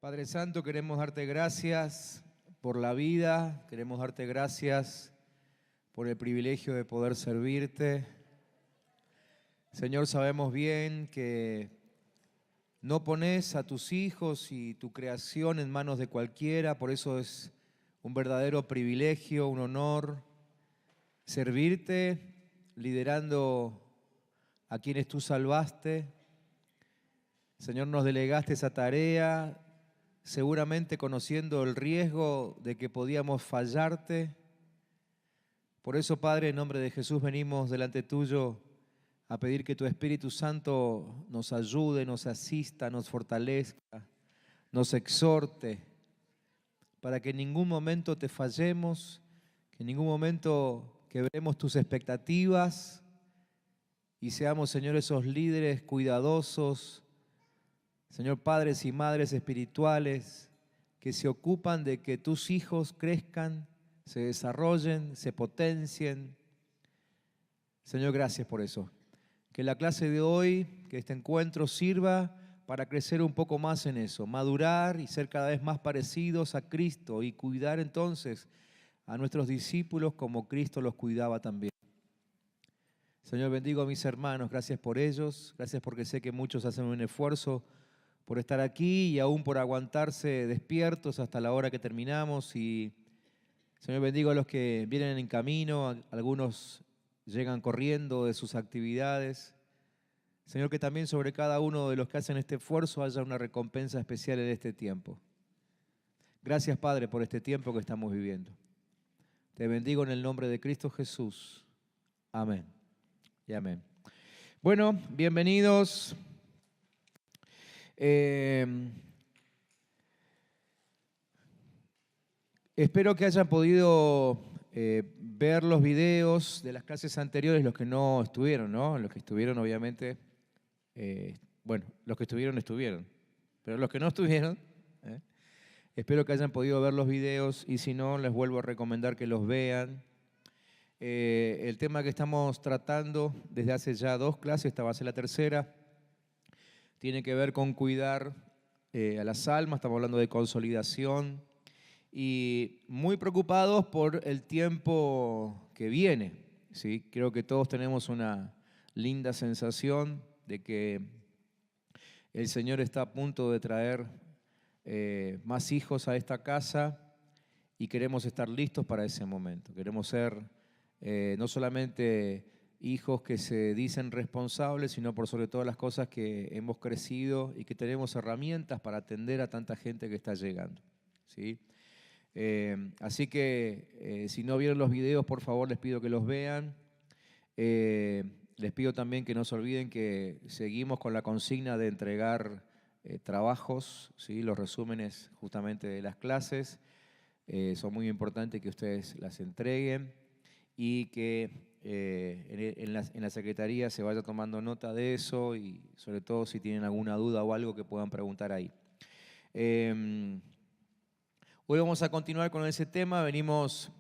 Padre Santo, queremos darte gracias por la vida, queremos darte gracias por el privilegio de poder servirte. Señor, sabemos bien que no pones a tus hijos y tu creación en manos de cualquiera, por eso es un verdadero privilegio, un honor servirte, liderando a quienes tú salvaste. Señor, nos delegaste esa tarea, seguramente conociendo el riesgo de que podíamos fallarte. Por eso, Padre, en nombre de Jesús venimos delante tuyo a pedir que tu Espíritu Santo nos ayude, nos asista, nos fortalezca, nos exhorte, para que en ningún momento te fallemos, que en ningún momento quebremos tus expectativas y seamos, Señor, esos líderes cuidadosos, Señor, padres y madres espirituales que se ocupan de que tus hijos crezcan, se desarrollen, se potencien. Señor, gracias por eso. Que la clase de hoy, que este encuentro sirva para crecer un poco más en eso, madurar y ser cada vez más parecidos a Cristo y cuidar entonces a nuestros discípulos como Cristo los cuidaba también. Señor, bendigo a mis hermanos, gracias por ellos, gracias porque sé que muchos hacen un esfuerzo por estar aquí y aún por aguantarse despiertos hasta la hora que terminamos. Y, Señor, bendigo a los que vienen en camino, algunos llegan corriendo de sus actividades. Señor, que también sobre cada uno de los que hacen este esfuerzo haya una recompensa especial en este tiempo. Gracias, Padre, por este tiempo que estamos viviendo. Te bendigo en el nombre de Cristo Jesús. Amén y amén. Bueno, bienvenidos. Espero que hayan podido ver los videos de las clases anteriores, los que no estuvieron, ¿no? Los que estuvieron, obviamente, bueno, los que estuvieron, pero los que no estuvieron, espero que hayan podido ver los videos y si no, les vuelvo a recomendar que los vean. El tema que estamos tratando desde hace ya 2 clases, esta va a ser la tercera, tiene que ver con cuidar a las almas, estamos hablando de consolidación y muy preocupados por el tiempo que viene, ¿sí? Creo que todos tenemos una linda sensación de que el Señor está a punto de traer más hijos a esta casa y queremos estar listos para ese momento. Queremos ser no solamente hijos que se dicen responsables, sino por sobre todas las cosas que hemos crecido y que tenemos herramientas para atender a tanta gente que está llegando, ¿sí? Así que si no vieron los videos, por favor les pido que los vean. Les pido también que no se olviden que seguimos con la consigna de entregar trabajos, ¿sí? Los resúmenes justamente de las clases. Son muy importantes que ustedes las entreguen y que en la Secretaría se vaya tomando nota de eso y sobre todo si tienen alguna duda o algo que puedan preguntar ahí. Hoy vamos a continuar con ese tema. Venimos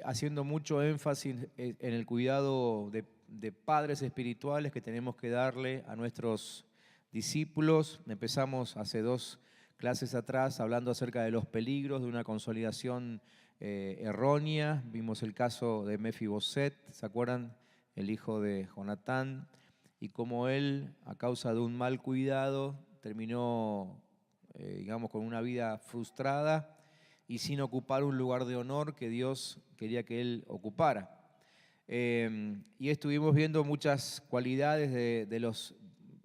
haciendo mucho énfasis en el cuidado de padres espirituales que tenemos que darle a nuestros discípulos. Empezamos hace 2 clases atrás hablando acerca de los peligros de una consolidación errónea. Vimos el caso de Mefiboset, ¿se acuerdan? El hijo de Jonatán, y cómo él, a causa de un mal cuidado, terminó, digamos, con una vida frustrada y sin ocupar un lugar de honor que Dios quería que él ocupara. Y estuvimos viendo muchas cualidades de los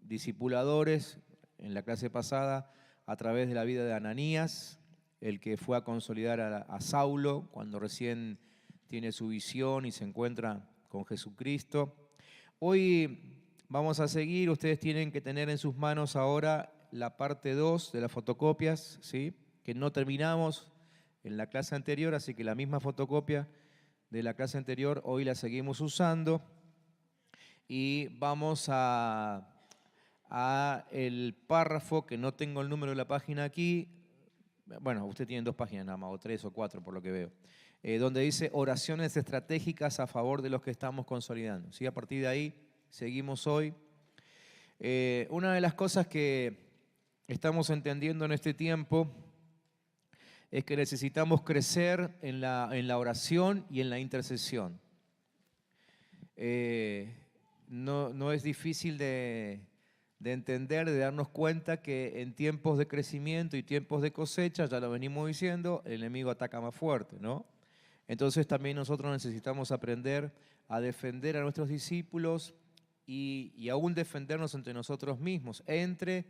discipuladores en la clase pasada a través de la vida de Ananías, el que fue a consolidar a Saulo cuando recién tiene su visión y se encuentra con Jesucristo. Hoy vamos a seguir, ustedes tienen que tener en sus manos ahora la parte 2 de las fotocopias, ¿sí? Que no terminamos en la clase anterior, así que la misma fotocopia de la clase anterior hoy la seguimos usando y vamos a el párrafo, que no tengo el número de la página aquí, bueno, usted tiene 2 páginas nada más, o 3 o 4 por lo que veo, donde dice oraciones estratégicas a favor de los que estamos consolidando, ¿sí? A partir de ahí seguimos hoy. Una de las cosas que estamos entendiendo en este tiempo es que necesitamos crecer en la oración y en la intercesión. No es difícil de entender, de darnos cuenta que en tiempos de crecimiento y tiempos de cosecha, ya lo venimos diciendo, el enemigo ataca más fuerte, ¿no? Entonces también nosotros necesitamos aprender a defender a nuestros discípulos y aún defendernos entre nosotros mismos, entre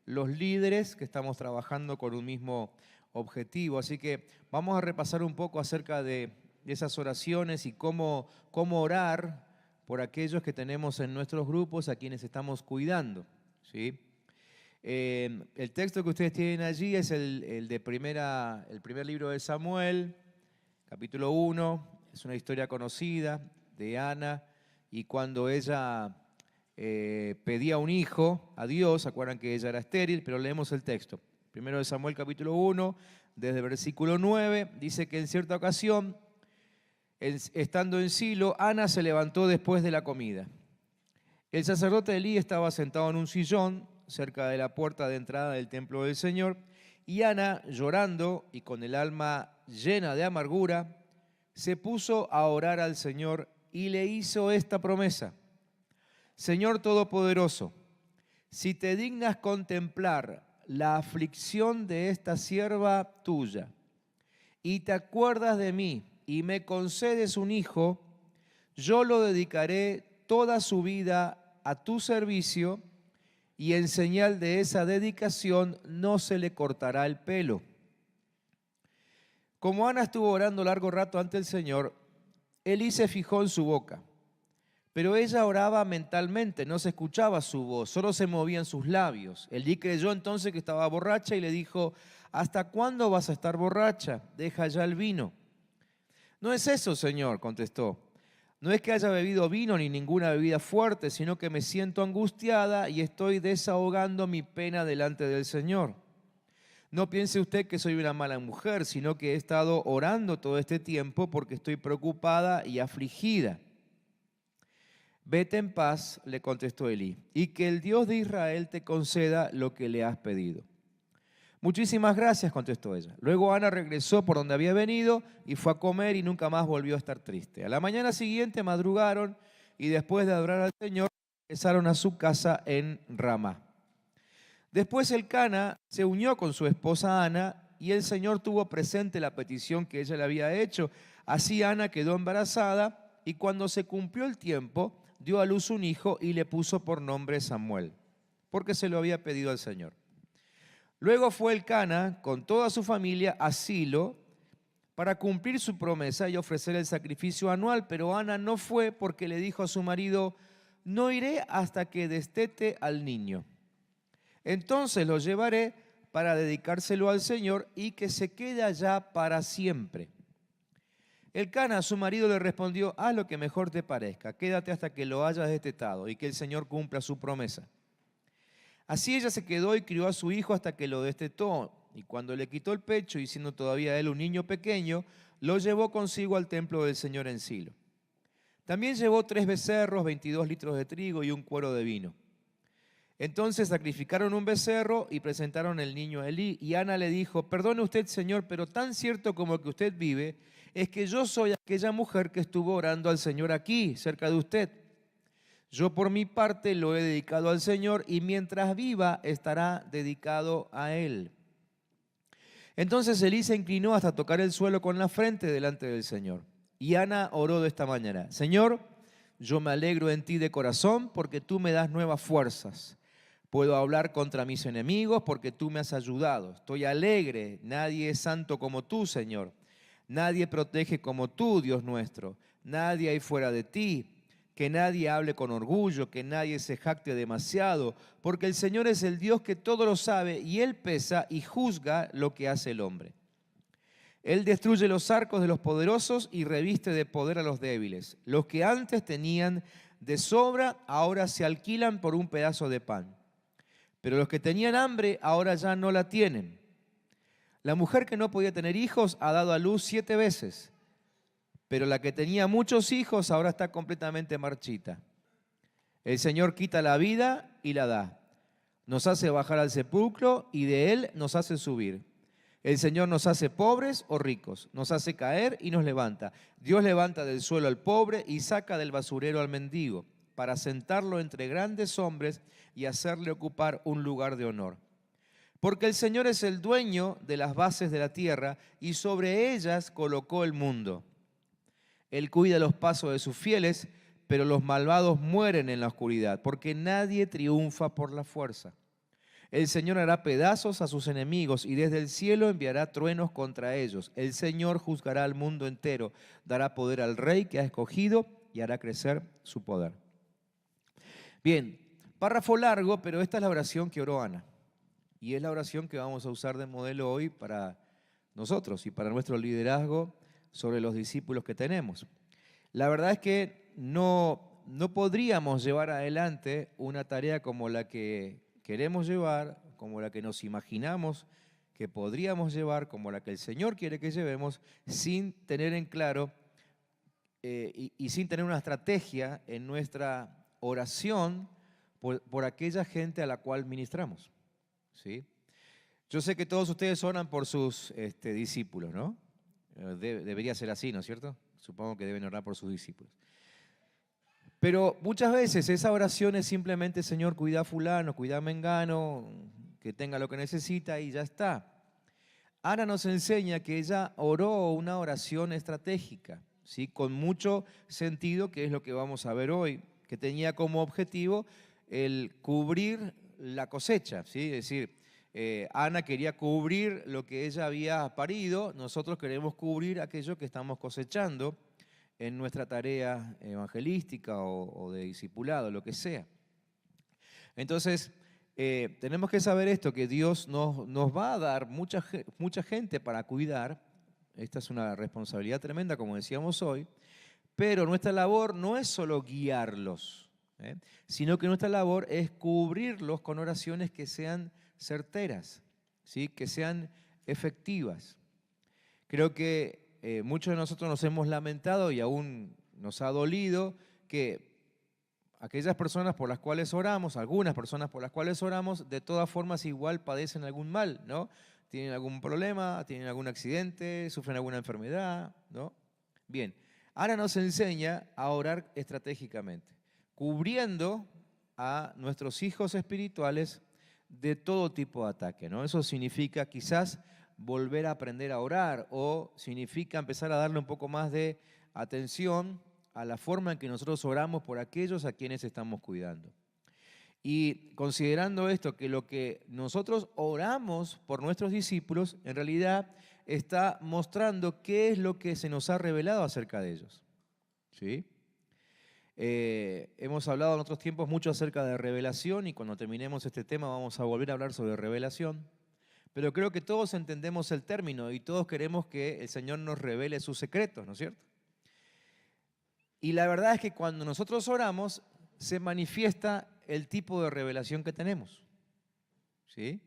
los líderes que estamos trabajando con un mismo objetivo. Así que vamos a repasar un poco acerca de esas oraciones y cómo orar por aquellos que tenemos en nuestros grupos, a quienes estamos cuidando, ¿sí? El texto que ustedes tienen allí es el primer libro de Samuel, capítulo 1. Es una historia conocida de Ana, y cuando ella pedía un hijo a Dios, ¿se acuerdan que ella era estéril? Pero leemos el texto. Primero de Samuel, capítulo 1, desde el versículo 9, dice que en cierta ocasión, estando en Silo, Ana se levantó después de la comida. El sacerdote Elí estaba sentado en un sillón cerca de la puerta de entrada del templo del Señor, y Ana, llorando y con el alma llena de amargura, se puso a orar al Señor y le hizo esta promesa: Señor Todopoderoso, si te dignas contemplar la aflicción de esta sierva tuya y te acuerdas de mí y me concedes un hijo, yo lo dedicaré toda su vida a tu servicio, y en señal de esa dedicación no se le cortará el pelo. Como Ana estuvo orando largo rato ante el Señor, Elí se fijó en su boca, pero ella oraba mentalmente, no se escuchaba su voz, solo se movían sus labios. Elí creyó entonces que estaba borracha y le dijo: ¿hasta cuándo vas a estar borracha? Deja ya el vino. No es eso, Señor, contestó. No es que haya bebido vino ni ninguna bebida fuerte, sino que me siento angustiada y estoy desahogando mi pena delante del Señor. No piense usted que soy una mala mujer, sino que he estado orando todo este tiempo porque estoy preocupada y afligida. Vete en paz, le contestó Elí, y que el Dios de Israel te conceda lo que le has pedido. Muchísimas gracias, contestó ella. Luego Ana regresó por donde había venido y fue a comer y nunca más volvió a estar triste. A la mañana siguiente madrugaron y después de adorar al Señor regresaron a su casa en Ramá. Después Elcana se unió con su esposa Ana y el Señor tuvo presente la petición que ella le había hecho. Así Ana quedó embarazada y cuando se cumplió el tiempo dio a luz un hijo y le puso por nombre Samuel, porque se lo había pedido al Señor. Luego fue Elcana con toda su familia a Silo para cumplir su promesa y ofrecer el sacrificio anual, pero Ana no fue porque le dijo a su marido: no iré hasta que destete al niño. Entonces lo llevaré para dedicárselo al Señor y que se quede allá para siempre. Elcana, su marido, le respondió: haz lo que mejor te parezca, quédate hasta que lo hayas destetado y que el Señor cumpla su promesa. Así ella se quedó y crió a su hijo hasta que lo destetó, y cuando le quitó el pecho, y siendo todavía él un niño pequeño, lo llevó consigo al templo del Señor en Silo. También llevó 3 becerros, 22 litros de trigo y un cuero de vino. Entonces sacrificaron un becerro y presentaron el niño a Elí, y Ana le dijo: perdone usted, Señor, pero tan cierto como que usted vive, es que yo soy aquella mujer que estuvo orando al Señor aquí, cerca de usted. Yo por mi parte lo he dedicado al Señor y mientras viva estará dedicado a Él. Entonces Elí se inclinó hasta tocar el suelo con la frente delante del Señor. Y Ana oró de esta manera: Señor, yo me alegro en ti de corazón porque tú me das nuevas fuerzas. Puedo hablar contra mis enemigos porque tú me has ayudado. Estoy alegre, nadie es santo como tú, Señor. Nadie protege como tú, Dios nuestro. Nadie hay fuera de ti. Que nadie hable con orgullo, que nadie se jacte demasiado, porque el Señor es el Dios que todo lo sabe y Él pesa y juzga lo que hace el hombre. Él destruye los arcos de los poderosos y reviste de poder a los débiles. Los que antes tenían de sobra ahora se alquilan por un pedazo de pan. Pero los que tenían hambre ahora ya no la tienen. La mujer que no podía tener hijos ha dado a luz 7 veces. Pero la que tenía muchos hijos ahora está completamente marchita. El Señor quita la vida y la da. nos hace bajar al sepulcro y de él nos hace subir. El Señor nos hace pobres o ricos, nos hace caer y nos levanta. Dios levanta del suelo al pobre y saca del basurero al mendigo, para sentarlo entre grandes hombres y hacerle ocupar un lugar de honor. Porque el Señor es el dueño de las bases de la tierra y sobre ellas colocó el mundo. Él cuida los pasos de sus fieles, pero los malvados mueren en la oscuridad, porque nadie triunfa por la fuerza. El Señor hará pedazos a sus enemigos y desde el cielo enviará truenos contra ellos. El Señor juzgará al mundo entero, dará poder al rey que ha escogido y hará crecer su poder. Bien, párrafo largo, pero esta es la oración que oró Ana. Y es la oración que vamos a usar de modelo hoy para nosotros y para nuestro liderazgo sobre los discípulos que tenemos. La verdad es que no podríamos llevar adelante una tarea como la que queremos llevar, como la que nos imaginamos que podríamos llevar, como la que el Señor quiere que llevemos, sin tener en claro y sin tener una estrategia en nuestra oración por aquella gente a la cual ministramos. ¿Sí? Yo sé que todos ustedes oran por sus discípulos, ¿no? Debería ser así, ¿no es cierto? Supongo que deben orar por sus discípulos. Pero muchas veces esa oración es simplemente, Señor, cuida a fulano, cuida a mengano, que tenga lo que necesita y ya está. Ana nos enseña que ella oró una oración estratégica, ¿sí? Con mucho sentido, que es lo que vamos a ver hoy, que tenía como objetivo el cubrir la cosecha, ¿sí? Es decir, Ana quería cubrir lo que ella había parido, nosotros queremos cubrir aquello que estamos cosechando en nuestra tarea evangelística o de discipulado, lo que sea. Entonces, tenemos que saber esto, que Dios nos va a dar mucha gente para cuidar. Esta es una responsabilidad tremenda, como decíamos hoy, pero nuestra labor no es solo guiarlos, sino que nuestra labor es cubrirlos con oraciones que sean certeras, ¿sí? Que sean efectivas. Creo que muchos de nosotros nos hemos lamentado y aún nos ha dolido que aquellas personas por las cuales oramos, algunas personas por las cuales oramos, de todas formas igual padecen algún mal, ¿no? Tienen algún problema, tienen algún accidente, sufren alguna enfermedad, ¿no? Bien, ahora nos enseña a orar estratégicamente, cubriendo a nuestros hijos espirituales de todo tipo de ataque, ¿no? Eso significa quizás volver a aprender a orar o significa empezar a darle un poco más de atención a la forma en que nosotros oramos por aquellos a quienes estamos cuidando. Y considerando esto, que lo que nosotros oramos por nuestros discípulos, en realidad está mostrando qué es lo que se nos ha revelado acerca de ellos. ¿Sí? Hemos hablado en otros tiempos mucho acerca de revelación y cuando terminemos este tema vamos a volver a hablar sobre revelación. Pero creo que todos entendemos el término y todos queremos que el Señor nos revele sus secretos, ¿no es cierto? Y la verdad es que cuando nosotros oramos se manifiesta el tipo de revelación que tenemos. ¿Sí?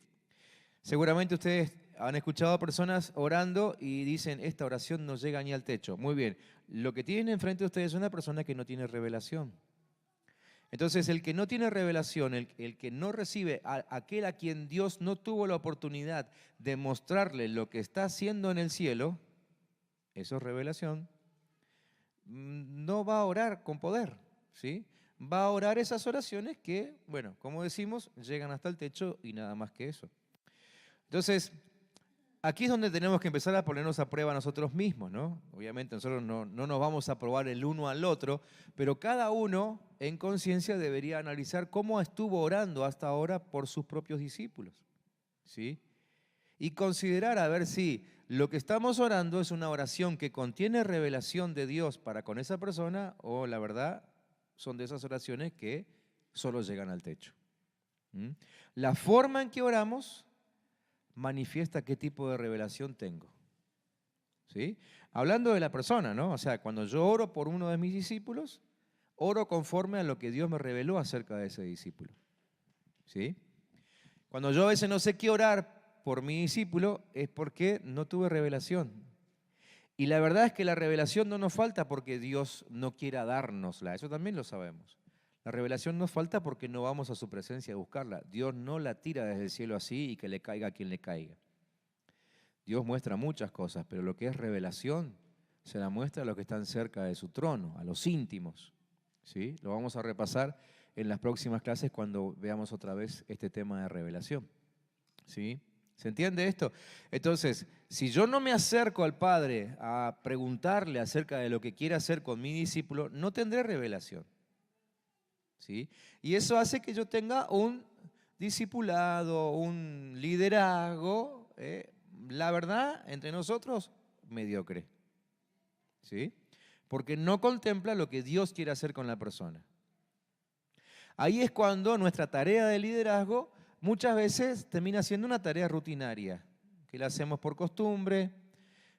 Seguramente ustedes han escuchado a personas orando y dicen, esta oración no llega ni al techo. Muy bien, lo que tienen enfrente de ustedes es una persona que no tiene revelación. Entonces, el que no tiene revelación, el que no recibe, aquel a quien Dios no tuvo la oportunidad de mostrarle lo que está haciendo en el cielo, eso es revelación, no va a orar con poder, ¿sí? Va a orar esas oraciones que, bueno, como decimos, llegan hasta el techo y nada más que eso. Entonces, aquí es donde tenemos que empezar a ponernos a prueba nosotros mismos, ¿no? Obviamente nosotros no nos vamos a probar el uno al otro, pero cada uno en conciencia debería analizar cómo estuvo orando hasta ahora por sus propios discípulos, ¿sí? Y considerar a ver si lo que estamos orando es una oración que contiene revelación de Dios para con esa persona o la verdad son de esas oraciones que solo llegan al techo. La forma en que oramos manifiesta qué tipo de revelación tengo. ¿Sí? Hablando de la persona, ¿no? O sea, cuando yo oro por uno de mis discípulos, oro conforme a lo que Dios me reveló acerca de ese discípulo. ¿Sí? Cuando yo a veces no sé qué orar por mi discípulo, es porque no tuve revelación. Y la verdad es que la revelación no nos falta porque Dios no quiera dárnosla, eso también lo sabemos. La revelación nos falta porque no vamos a su presencia a buscarla. Dios no la tira desde el cielo así y que le caiga a quien le caiga. Dios muestra muchas cosas, pero lo que es revelación se la muestra a los que están cerca de su trono, a los íntimos. ¿Sí? Lo vamos a repasar en las próximas clases cuando veamos otra vez este tema de revelación. ¿Sí? ¿Se entiende esto? Entonces, si yo no me acerco al Padre a preguntarle acerca de lo que quiere hacer con mi discípulo, no tendré revelación. ¿Sí? Y eso hace que yo tenga un discipulado, un liderazgo, la verdad, entre nosotros, mediocre. ¿Sí? Porque no contempla lo que Dios quiere hacer con la persona. Ahí es cuando nuestra tarea de liderazgo muchas veces termina siendo una tarea rutinaria, que la hacemos por costumbre,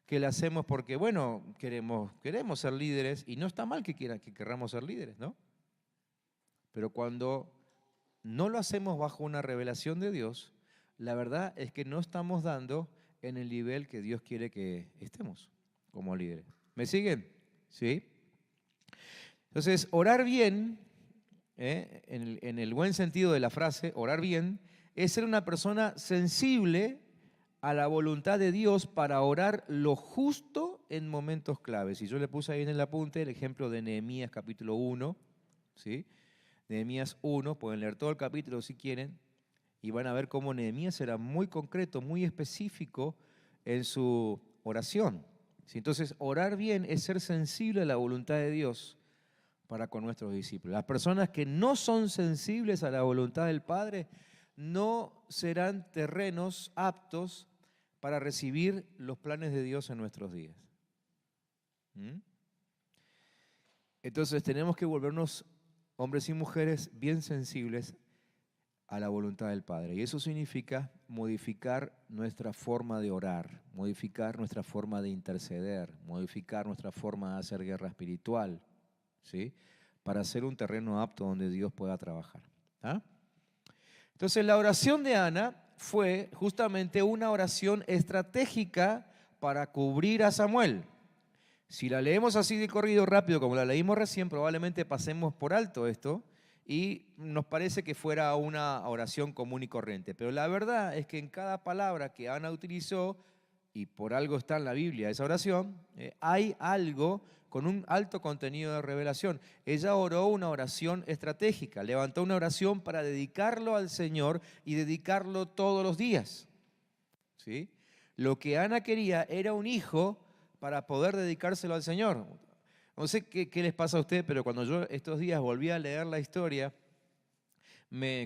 que la hacemos porque, bueno, queremos ser líderes, y no está mal que queramos ser líderes, ¿no? Pero cuando no lo hacemos bajo una revelación de Dios, la verdad es que no estamos dando en el nivel que Dios quiere que estemos como líderes. ¿Me siguen? ¿Sí? Entonces, orar bien, en el buen sentido de la frase, orar bien, es ser una persona sensible a la voluntad de Dios para orar lo justo en momentos claves. Y yo le puse ahí en el apunte el ejemplo de Nehemías capítulo 1, ¿sí? Nehemías 1, pueden leer todo el capítulo si quieren, y van a ver cómo Nehemías era muy concreto, muy específico en su oración. ¿Sí? Entonces, orar bien es ser sensible a la voluntad de Dios para con nuestros discípulos. Las personas que no son sensibles a la voluntad del Padre no serán terrenos aptos para recibir los planes de Dios en nuestros días. Entonces, tenemos que volvernos hombres y mujeres bien sensibles a la voluntad del Padre. Y eso significa modificar nuestra forma de orar, modificar nuestra forma de interceder, modificar nuestra forma de hacer guerra espiritual, ¿sí? Para ser un terreno apto donde Dios pueda trabajar. ¿Ah? Entonces, la oración de Ana fue justamente una oración estratégica para cubrir a Samuel. Si la leemos así de corrido rápido, como la leímos recién, probablemente pasemos por alto esto y nos parece que fuera una oración común y corriente. Pero la verdad es que en cada palabra que Ana utilizó, y por algo está en la Biblia esa oración, hay algo con un alto contenido de revelación. Ella oró una oración estratégica, levantó una oración para dedicarlo al Señor y dedicarlo todos los días. ¿Sí? Lo que Ana quería era un hijo para poder dedicárselo al Señor. No sé qué les pasa a ustedes, pero cuando yo estos días volví a leer la historia,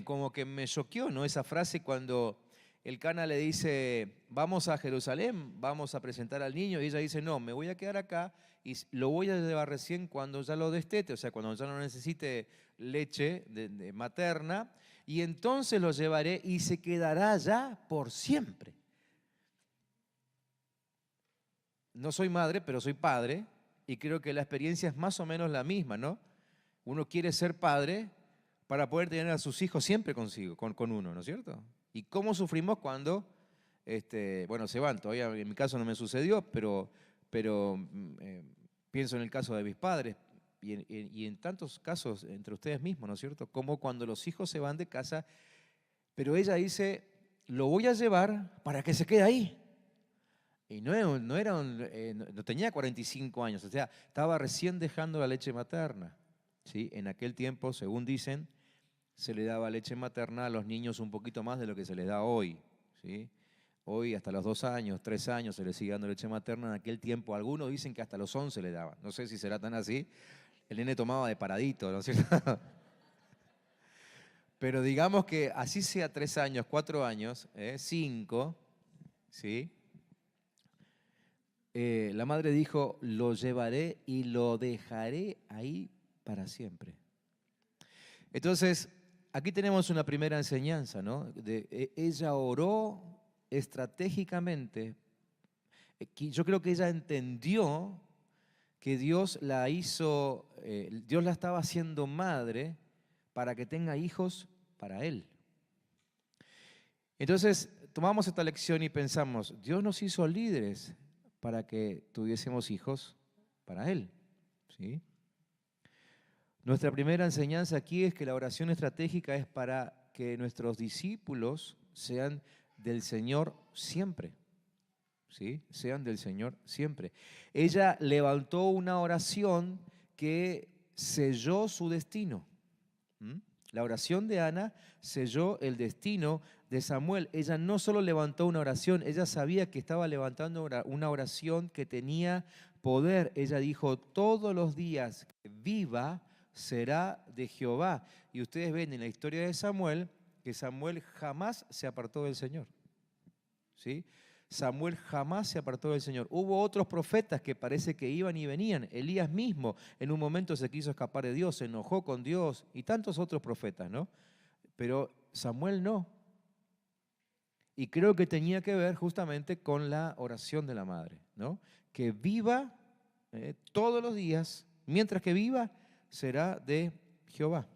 como que me choqueó, ¿no? Esa frase cuando el Cana le dice, vamos a Jerusalén, vamos a presentar al niño, y ella dice, no, me voy a quedar acá y lo voy a llevar recién cuando ya lo destete, o sea, cuando ya no necesite leche materna, y entonces lo llevaré y se quedará allá por siempre. No soy madre, pero soy padre, y creo que la experiencia es más o menos la misma, ¿no? Uno quiere ser padre para poder tener a sus hijos siempre consigo, con uno, ¿no es cierto? Y cómo sufrimos cuando, bueno, se van, todavía en mi caso no me sucedió, pero pienso en el caso de mis padres y en tantos casos entre ustedes mismos, ¿no es cierto? Como cuando los hijos se van de casa, pero ella dice, lo voy a llevar para que se quede ahí. Y no tenía 45 años, o sea, estaba recién dejando la leche materna. ¿Sí? En aquel tiempo, según dicen, se le daba leche materna a los niños un poquito más de lo que se les da hoy. ¿Sí? Hoy hasta los 2 años, 3 años se les sigue dando leche materna. En aquel tiempo algunos dicen que hasta los 11 le daban. No sé si será tan así. El nene tomaba de paradito, ¿no es cierto? Pero digamos que así sea 3 años, 4 años, 5, ¿sí? La madre dijo, lo llevaré y lo dejaré ahí para siempre. Entonces, aquí tenemos una primera enseñanza, ¿no? Ella oró estratégicamente. Yo creo que ella entendió que Dios la hizo, Dios la estaba haciendo madre para que tenga hijos para Él. Entonces, tomamos esta lección y pensamos, Dios nos hizo líderes para que tuviésemos hijos para Él, ¿sí? Nuestra primera enseñanza aquí es que la oración estratégica es para que nuestros discípulos sean del Señor siempre. ¿Sí? Sean del Señor siempre. Ella levantó una oración que selló su destino. ¿Mm? La oración de Ana selló el destino de Samuel. Ella no solo levantó una oración, ella sabía que estaba levantando una oración que tenía poder. Ella dijo, todos los días que viva será de Jehová. Y ustedes ven en la historia de Samuel que Samuel jamás se apartó del Señor. ¿Sí? Samuel jamás se apartó del Señor. Hubo otros profetas que parece que iban y venían. Elías mismo en un momento se quiso escapar de Dios, se enojó con Dios y tantos otros profetas, ¿no? Pero Samuel no. Y creo que tenía que ver justamente con la oración de la madre, ¿no? Que viva todos los días, mientras que viva, será de Jehová.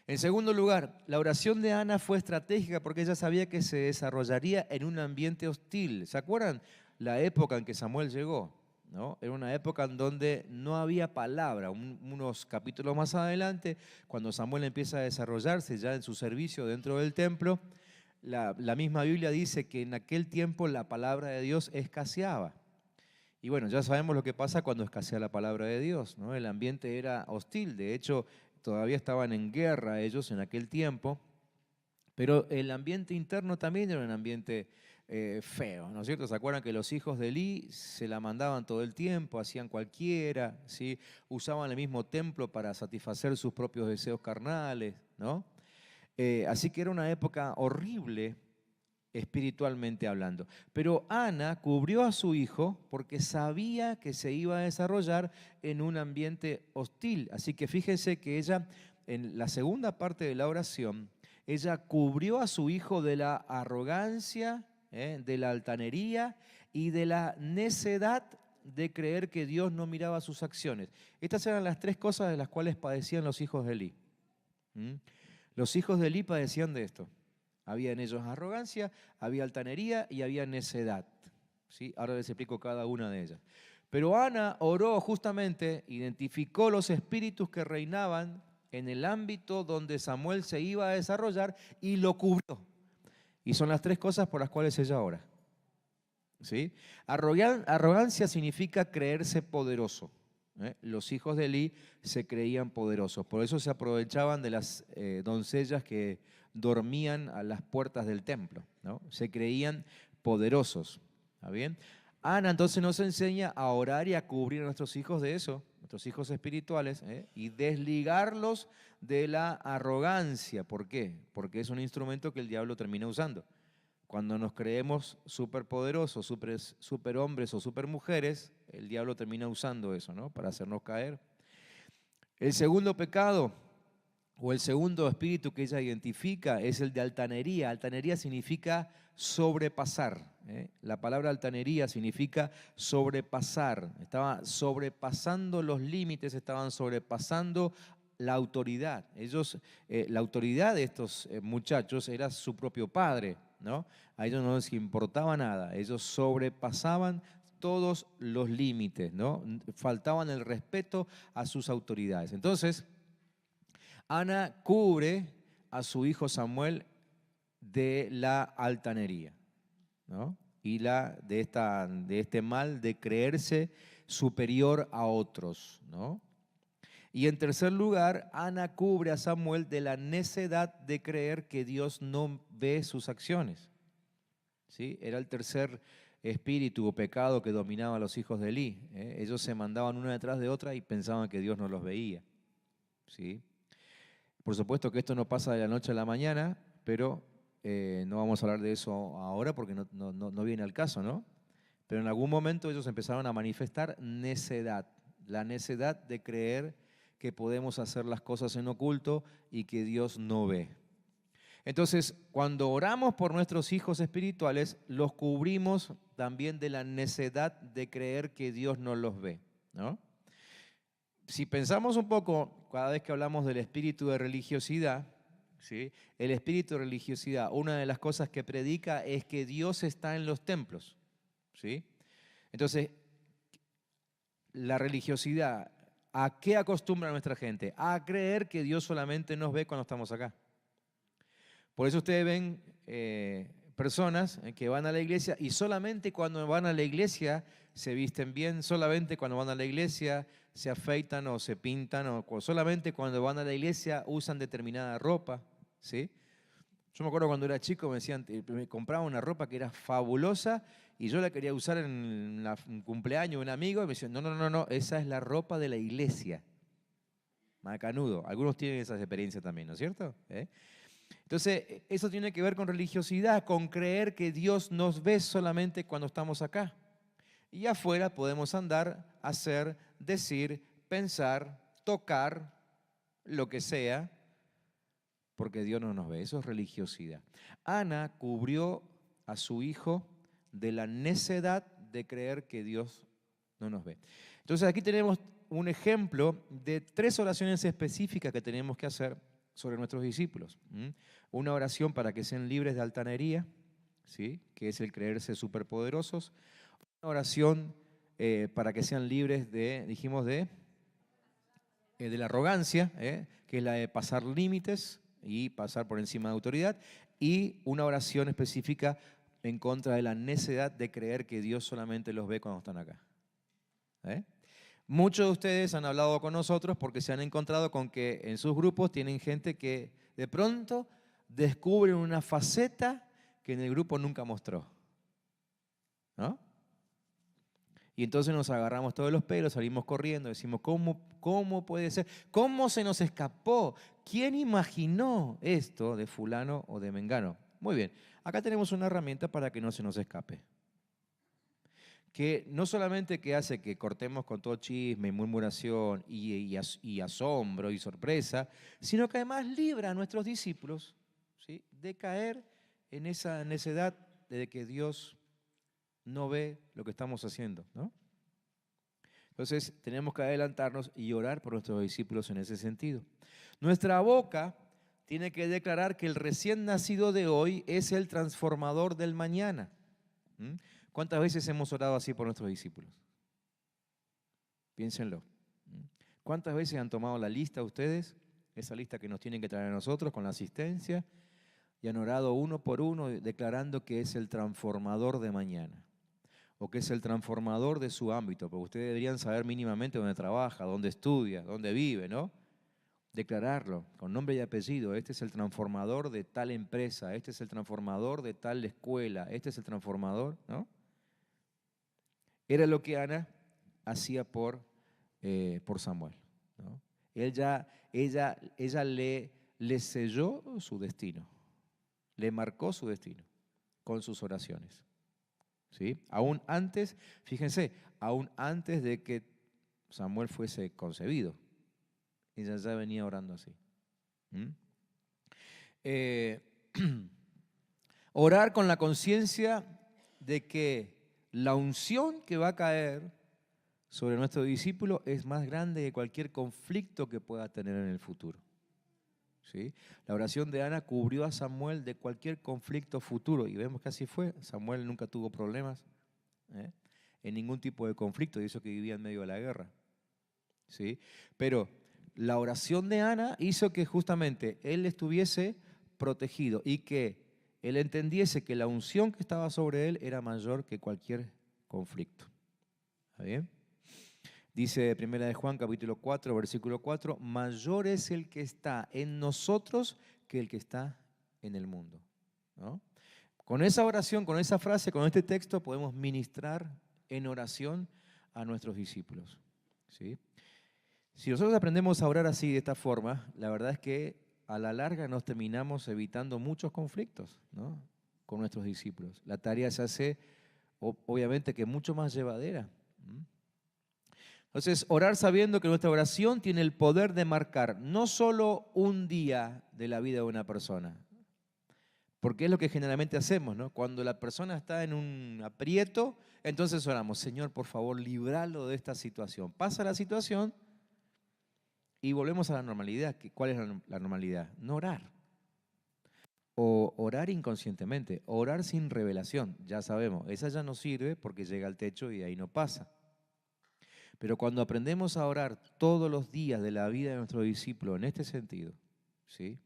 En segundo lugar, la oración de Ana fue estratégica porque ella sabía que se desarrollaría en un ambiente hostil. ¿Se acuerdan la época en que Samuel llegó? ¿No? Era una época en donde no había palabra. Unos capítulos más adelante, cuando Samuel empieza a desarrollarse ya en su servicio dentro del templo, la misma Biblia dice que en aquel tiempo la palabra de Dios escaseaba. Y bueno, ya sabemos lo que pasa cuando escasea la palabra de Dios, ¿no? El ambiente era hostil, de hecho, todavía estaban en guerra ellos en aquel tiempo, pero el ambiente interno también era un ambiente feo, ¿no es cierto? ¿Se acuerdan que los hijos de Elí se la mandaban todo el tiempo, hacían cualquiera, ¿sí? Usaban el mismo templo para satisfacer sus propios deseos carnales, ¿no? Así que era una época horrible espiritualmente hablando. Pero Ana cubrió a su hijo porque sabía que se iba a desarrollar en un ambiente hostil. Así que fíjense que ella, en la segunda parte de la oración, ella cubrió a su hijo de la arrogancia, de la altanería y de la necedad de creer que Dios no miraba sus acciones. Estas eran las tres cosas de las cuales padecían los hijos de Elí. Los hijos de Elí padecían de esto. Había en ellos arrogancia, había altanería y había necedad. ¿Sí? Ahora les explico cada una de ellas. Pero Ana oró justamente, identificó los espíritus que reinaban en el ámbito donde Samuel se iba a desarrollar y lo cubrió. Y son las tres cosas por las cuales ella ora. ¿Sí? Arrogancia significa creerse poderoso. Los hijos de Elí se creían poderosos, por eso se aprovechaban de las doncellas que dormían a las puertas del templo, ¿no? Se creían poderosos. ¿Está bien? Ana entonces nos enseña a orar y a cubrir a nuestros hijos de eso, nuestros hijos espirituales, y desligarlos de la arrogancia. ¿Por qué? Porque es un instrumento que el diablo termina usando. Cuando nos creemos superpoderosos, superhombres o supermujeres, el diablo termina usando eso, ¿no? Para hacernos caer. El segundo pecado o el segundo espíritu que ella identifica es el de altanería. Altanería significa sobrepasar. La palabra altanería significa sobrepasar. Estaba sobrepasando los límites, estaban sobrepasando la autoridad. La autoridad de estos muchachos era su propio padre, ¿no? A ellos no les importaba nada. Ellos sobrepasaban todos los límites, ¿no? Faltaban el respeto a sus autoridades. Entonces, Ana cubre a su hijo Samuel de la altanería, ¿no? Y de este mal de creerse superior a otros, ¿no? Y en tercer lugar, Ana cubre a Samuel de la necedad de creer que Dios no ve sus acciones. ¿Sí? Era el tercer espíritu o pecado que dominaba a los hijos de Elí. Ellos se mandaban una detrás de otra y pensaban que Dios no los veía. ¿Sí? Por supuesto que esto no pasa de la noche a la mañana, pero no vamos a hablar de eso ahora porque no viene al caso, ¿no? Pero en algún momento ellos empezaron a manifestar necedad, la necedad de creer que podemos hacer las cosas en oculto y que Dios no ve. Entonces, cuando oramos por nuestros hijos espirituales, los cubrimos también de la necedad de creer que Dios no los ve, ¿no? Si pensamos un poco, cada vez que hablamos del espíritu de religiosidad, ¿sí? El espíritu de religiosidad, una de las cosas que predica es que Dios está en los templos, ¿sí? Entonces, la religiosidad ¿A qué acostumbra nuestra gente? A creer que Dios solamente nos ve cuando estamos acá. Por eso ustedes ven personas que van a la iglesia y solamente cuando van a la iglesia se visten bien, solamente cuando van a la iglesia se afeitan o se pintan, o solamente cuando van a la iglesia usan determinada ropa, ¿sí? Yo me acuerdo cuando era chico me decían, me compraba una ropa que era fabulosa y yo la quería usar en un cumpleaños de un amigo y me decían, no, no, no, no, esa es la ropa de la iglesia. Macanudo. Algunos tienen esas experiencias también, ¿no es cierto? Entonces, eso tiene que ver con religiosidad, con creer que Dios nos ve solamente cuando estamos acá. Y afuera podemos andar, hacer, decir, pensar, tocar, lo que sea, porque Dios no nos ve. Eso es religiosidad. Ana cubrió a su hijo de la necedad de creer que Dios no nos ve. Entonces aquí tenemos un ejemplo de 3 oraciones específicas que tenemos que hacer sobre nuestros discípulos. Una oración para que sean libres de altanería, ¿sí? Que es el creerse superpoderosos. Una oración para que sean libres de, dijimos, de la arrogancia, que es la de pasar límites y pasar por encima de autoridad. Y una oración específica en contra de la necedad de creer que Dios solamente los ve cuando están acá. Muchos de ustedes han hablado con nosotros porque se han encontrado con que en sus grupos tienen gente que de pronto descubren una faceta que en el grupo nunca mostró, ¿no? Y entonces nos agarramos todos los pelos, salimos corriendo, decimos, ¿cómo puede ser? ¿Cómo se nos escapó? ¿Quién imaginó esto de fulano o de mengano? Muy bien, acá tenemos una herramienta para que no se nos escape. Que no solamente que hace que cortemos con todo chisme y murmuración y asombro y sorpresa, sino que además libra a nuestros discípulos, ¿sí?, de caer en esa necedad de que Dios no ve lo que estamos haciendo, ¿no? Entonces tenemos que adelantarnos y orar por nuestros discípulos en ese sentido. Nuestra boca tiene que declarar que el recién nacido de hoy es el transformador del mañana. ¿Cuántas veces hemos orado así por nuestros discípulos? Piénsenlo. ¿Cuántas veces han tomado la lista ustedes, esa lista que nos tienen que traer a nosotros con la asistencia, y han orado uno por uno declarando que es el transformador de mañana? O que es el transformador de su ámbito, porque ustedes deberían saber mínimamente dónde trabaja, dónde estudia, dónde vive, ¿no? Declararlo con nombre y apellido. Este es el transformador de tal empresa, este es el transformador de tal escuela, este es el transformador, ¿no? Era lo que Ana hacía por Samuel, ¿no? Ella le selló su destino, le marcó su destino con sus oraciones. ¿Sí? Aún antes, fíjense, aún antes de que Samuel fuese concebido, ella ya venía orando así. Orar con la conciencia de que la unción que va a caer sobre nuestro discípulo es más grande que cualquier conflicto que pueda tener en el futuro. ¿Sí? La oración de Ana cubrió a Samuel de cualquier conflicto futuro y vemos que así fue. Samuel nunca tuvo problemas en ningún tipo de conflicto, y eso que vivía en medio de la guerra. ¿Sí? Pero la oración de Ana hizo que justamente él estuviese protegido y que él entendiese que la unción que estaba sobre él era mayor que cualquier conflicto. ¿Está bien? Dice 1 de Juan capítulo 4, versículo 4, mayor es el que está en nosotros que el que está en el mundo, ¿no? Con esa oración, con esa frase, con este texto podemos ministrar en oración a nuestros discípulos, ¿sí? Si nosotros aprendemos a orar así, de esta forma, la verdad es que a la larga nos terminamos evitando muchos conflictos, ¿no?, con nuestros discípulos. La tarea se hace, obviamente, que mucho más llevadera. Entonces, orar sabiendo que nuestra oración tiene el poder de marcar no solo un día de la vida de una persona, porque es lo que generalmente hacemos, ¿no? Cuando la persona está en un aprieto, entonces oramos, Señor, por favor, líbralo de esta situación. Pasa la situación y volvemos a la normalidad. ¿Cuál es la normalidad? No orar. O orar inconscientemente, orar sin revelación, ya sabemos, esa ya no sirve porque llega al techo y ahí no pasa. Pero cuando aprendemos a orar todos los días de la vida de nuestro discípulo en este sentido, ¿sí?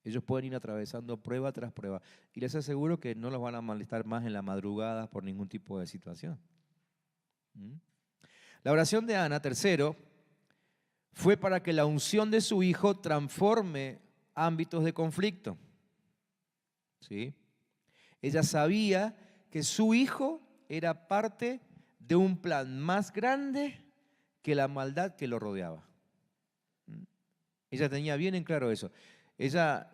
Ellos pueden ir atravesando prueba tras prueba. Y les aseguro que no los van a molestar más en la madrugada por ningún tipo de situación. ¿Mm? La oración de Ana, tercero, fue para que la unción de su hijo transforme ámbitos de conflicto. ¿Sí? Ella sabía que su hijo era parte de un plan más grande que la maldad que lo rodeaba. Ella tenía bien en claro eso. Ella,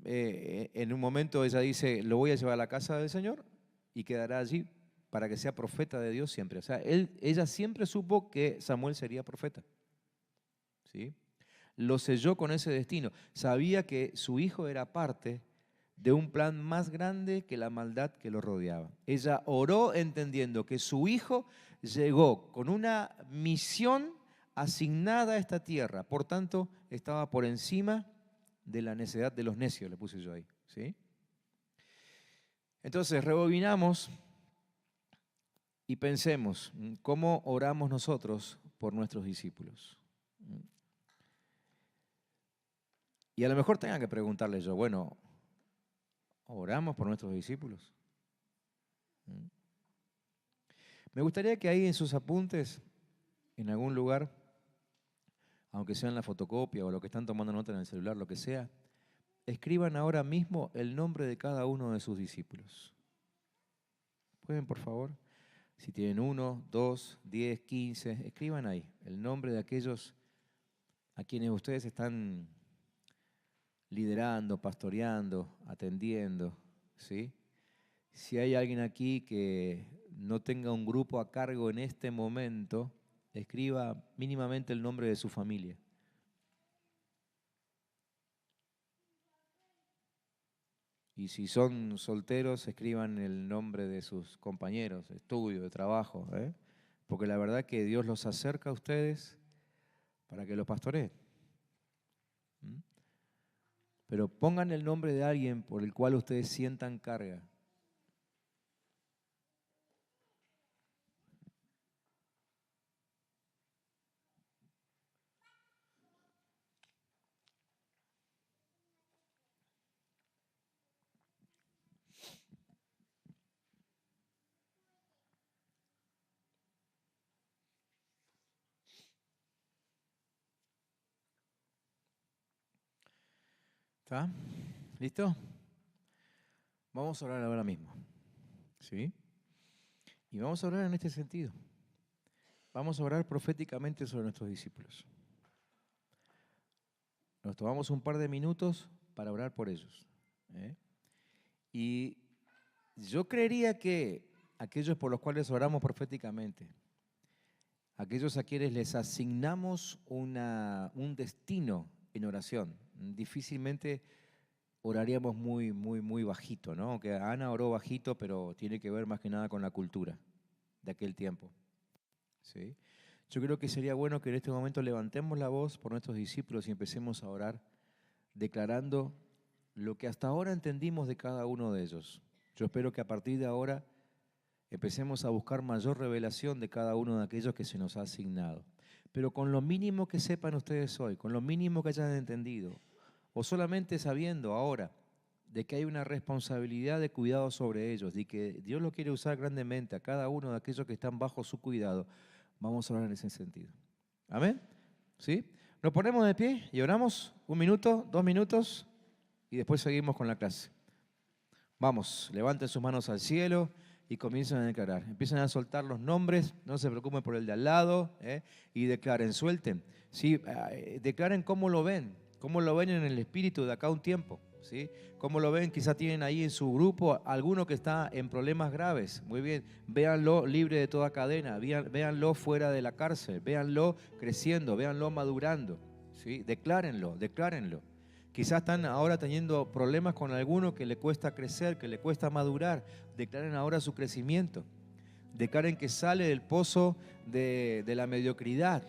en un momento, ella dice, lo voy a llevar a la casa del Señor y quedará allí para que sea profeta de Dios siempre. O sea, ella siempre supo que Samuel sería profeta. ¿Sí? Lo selló con ese destino. Sabía que su hijo era parte de un plan más grande que la maldad que lo rodeaba. Ella oró entendiendo que su hijo llegó con una misión asignada a esta tierra. Por tanto, estaba por encima de la necedad de los necios, le puse yo ahí. ¿Sí? Entonces, rebobinamos y pensemos cómo oramos nosotros por nuestros discípulos. Y a lo mejor tengan que preguntarle yo, bueno, ¿oramos por nuestros discípulos? Me gustaría que ahí en sus apuntes, en algún lugar, aunque sea en la fotocopia o lo que están tomando nota en el celular, lo que sea, escriban ahora mismo el nombre de cada uno de sus discípulos. ¿Pueden, por favor? Si tienen 1, 2, 10, 15, escriban ahí el nombre de aquellos a quienes ustedes están liderando, pastoreando, atendiendo, ¿sí? Si hay alguien aquí que no tenga un grupo a cargo en este momento, escriba mínimamente el nombre de su familia. Y si son solteros, escriban el nombre de sus compañeros de estudio, de trabajo, ¿eh? Porque la verdad que Dios los acerca a ustedes para que los pastoreen. Pero pongan el nombre de alguien por el cual ustedes sientan carga. ¿Está? ¿Listo? Vamos a orar ahora mismo. ¿Sí? Y vamos a orar en este sentido. Vamos a orar proféticamente sobre nuestros discípulos. Nos tomamos un par de minutos para orar por ellos. Y yo creería que aquellos por los cuales oramos proféticamente, aquellos a quienes les asignamos un destino en oración, difícilmente oraríamos muy bajito, ¿no? Aunque Ana oró bajito, pero tiene que ver más que nada con la cultura de aquel tiempo. ¿Sí? Yo creo que sería bueno que en este momento levantemos la voz por nuestros discípulos y empecemos a orar, declarando lo que hasta ahora entendimos de cada uno de ellos. Yo espero que a partir de ahora empecemos a buscar mayor revelación de cada uno de aquellos que se nos ha asignado. Pero con lo mínimo que sepan ustedes hoy, con lo mínimo que hayan entendido, o solamente sabiendo ahora de que hay una responsabilidad de cuidado sobre ellos, de que Dios lo quiere usar grandemente a cada uno de aquellos que están bajo su cuidado, vamos a orar en ese sentido. ¿Amén? ¿Sí? Nos ponemos de pie y oramos 1 minuto, 2 minutos y después seguimos con la clase. Vamos, levanten sus manos al cielo y comiencen a declarar. Empiezan a soltar los nombres, no se preocupen por el de al lado, y declaren, suelten. ¿Sí? Declaren cómo lo ven en el espíritu de acá a un tiempo. ¿Sí? Cómo lo ven, quizá tienen ahí en su grupo alguno que está en problemas graves. Muy bien, véanlo libre de toda cadena, véanlo fuera de la cárcel, véanlo creciendo, véanlo madurando. ¿Sí? Declárenlo. Quizás están ahora teniendo problemas con alguno que le cuesta crecer, que le cuesta madurar. Declaren ahora su crecimiento. Declaren que sale del pozo de la mediocridad.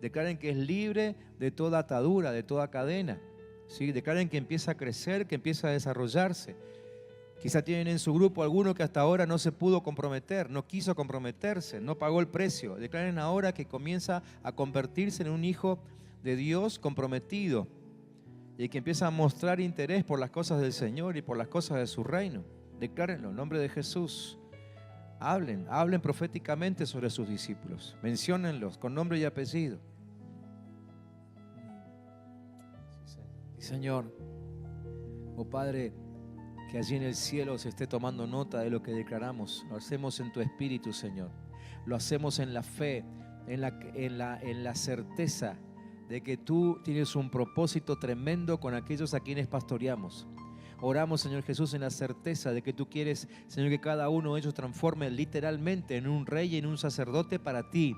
Declaren que es libre de toda atadura, de toda cadena. ¿Sí? Declaren que empieza a crecer, que empieza a desarrollarse. Quizá tienen en su grupo alguno que hasta ahora no se pudo comprometer, no quiso comprometerse, no pagó el precio. Declaren ahora que comienza a convertirse en un hijo de Dios comprometido y que empieza a mostrar interés por las cosas del Señor y por las cosas de su reino. Declárenlo en nombre de Jesús. Hablen proféticamente sobre sus discípulos. Menciónenlos con nombre y apellido. Y Señor, oh Padre, que allí en el cielo se esté tomando nota de lo que declaramos. Lo hacemos en tu espíritu, Señor. Lo hacemos en la fe, en la certeza de que tú tienes un propósito tremendo con aquellos a quienes pastoreamos. Oramos, Señor Jesús, en la certeza de que tú quieres, Señor, que cada uno de ellos transforme literalmente en un rey y en un sacerdote para ti.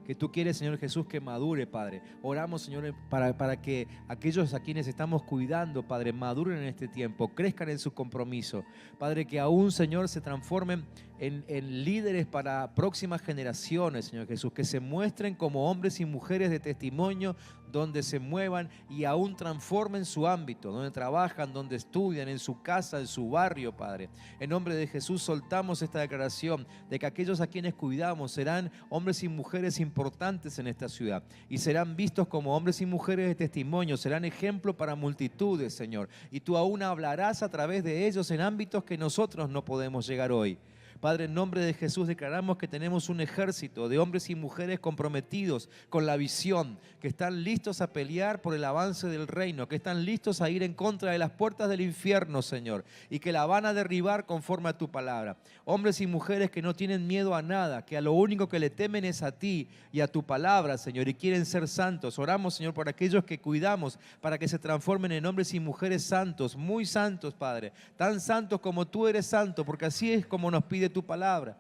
Que tú quieres, Señor Jesús, que madure, Padre. Oramos, Señor, para que aquellos a quienes estamos cuidando, Padre, maduren en este tiempo, crezcan en su compromiso. Padre, que aún, Señor, se transformen en líderes para próximas generaciones, Señor Jesús. Que se muestren como hombres y mujeres de testimonio donde se muevan y aún transformen su ámbito, donde trabajan, donde estudian, en su casa, en su barrio, Padre. En nombre de Jesús soltamos esta declaración de que aquellos a quienes cuidamos serán hombres y mujeres importantes en esta ciudad y serán vistos como hombres y mujeres de testimonio, serán ejemplo para multitudes, Señor. Y tú aún hablarás a través de ellos en ámbitos que nosotros no podemos llegar hoy. Padre, en nombre de Jesús declaramos que tenemos un ejército de hombres y mujeres comprometidos con la visión, que están listos a pelear por el avance del reino, que están listos a ir en contra de las puertas del infierno, Señor, y que la van a derribar conforme a tu palabra. Hombres y mujeres que no tienen miedo a nada, que a lo único que le temen es a ti y a tu palabra, Señor, y quieren ser santos. Oramos, Señor, por aquellos que cuidamos, para que se transformen en hombres y mujeres santos, muy santos, Padre, tan santos como tú eres santo, porque así es como nos pide tu palabra.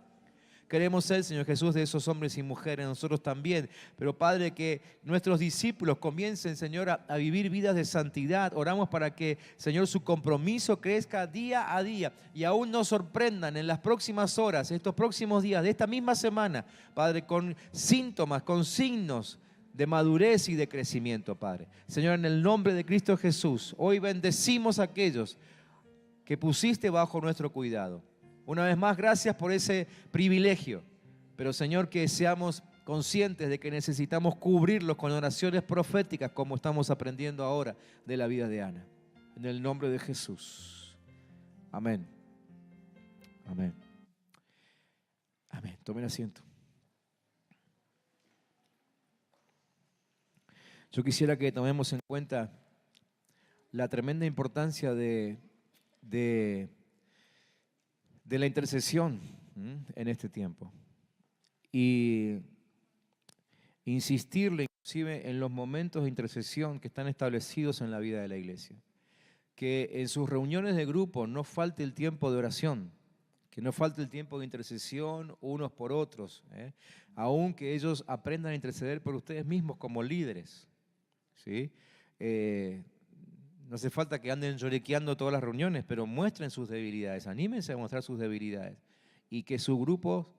Queremos ser, Señor Jesús, de esos hombres y mujeres, nosotros también. Pero, Padre, que nuestros discípulos comiencen, Señor, a vivir vidas de santidad. Oramos para que, Señor, su compromiso crezca día a día y aún nos sorprendan en las próximas horas, estos próximos días de esta misma semana, Padre, con síntomas, con signos de madurez y de crecimiento, Padre. Señor, en el nombre de Cristo Jesús, hoy bendecimos a aquellos que pusiste bajo nuestro cuidado. Una vez más, gracias por ese privilegio. Pero, Señor, que seamos conscientes de que necesitamos cubrirlos con oraciones proféticas, como estamos aprendiendo ahora de la vida de Ana. En el nombre de Jesús. Amén. Amén. Amén. Tomen asiento. Yo quisiera que tomemos en cuenta la tremenda importancia de la intercesión en este tiempo y insistirle inclusive en los momentos de intercesión que están establecidos en la vida de la iglesia. Que en sus reuniones de grupo no falte el tiempo de oración, que no falte el tiempo de intercesión unos por otros, aun que ellos aprendan a interceder por ustedes mismos como líderes, ¿sí? No hace falta que anden lloriqueando todas las reuniones, pero muestren sus debilidades, anímense a mostrar sus debilidades y que su grupo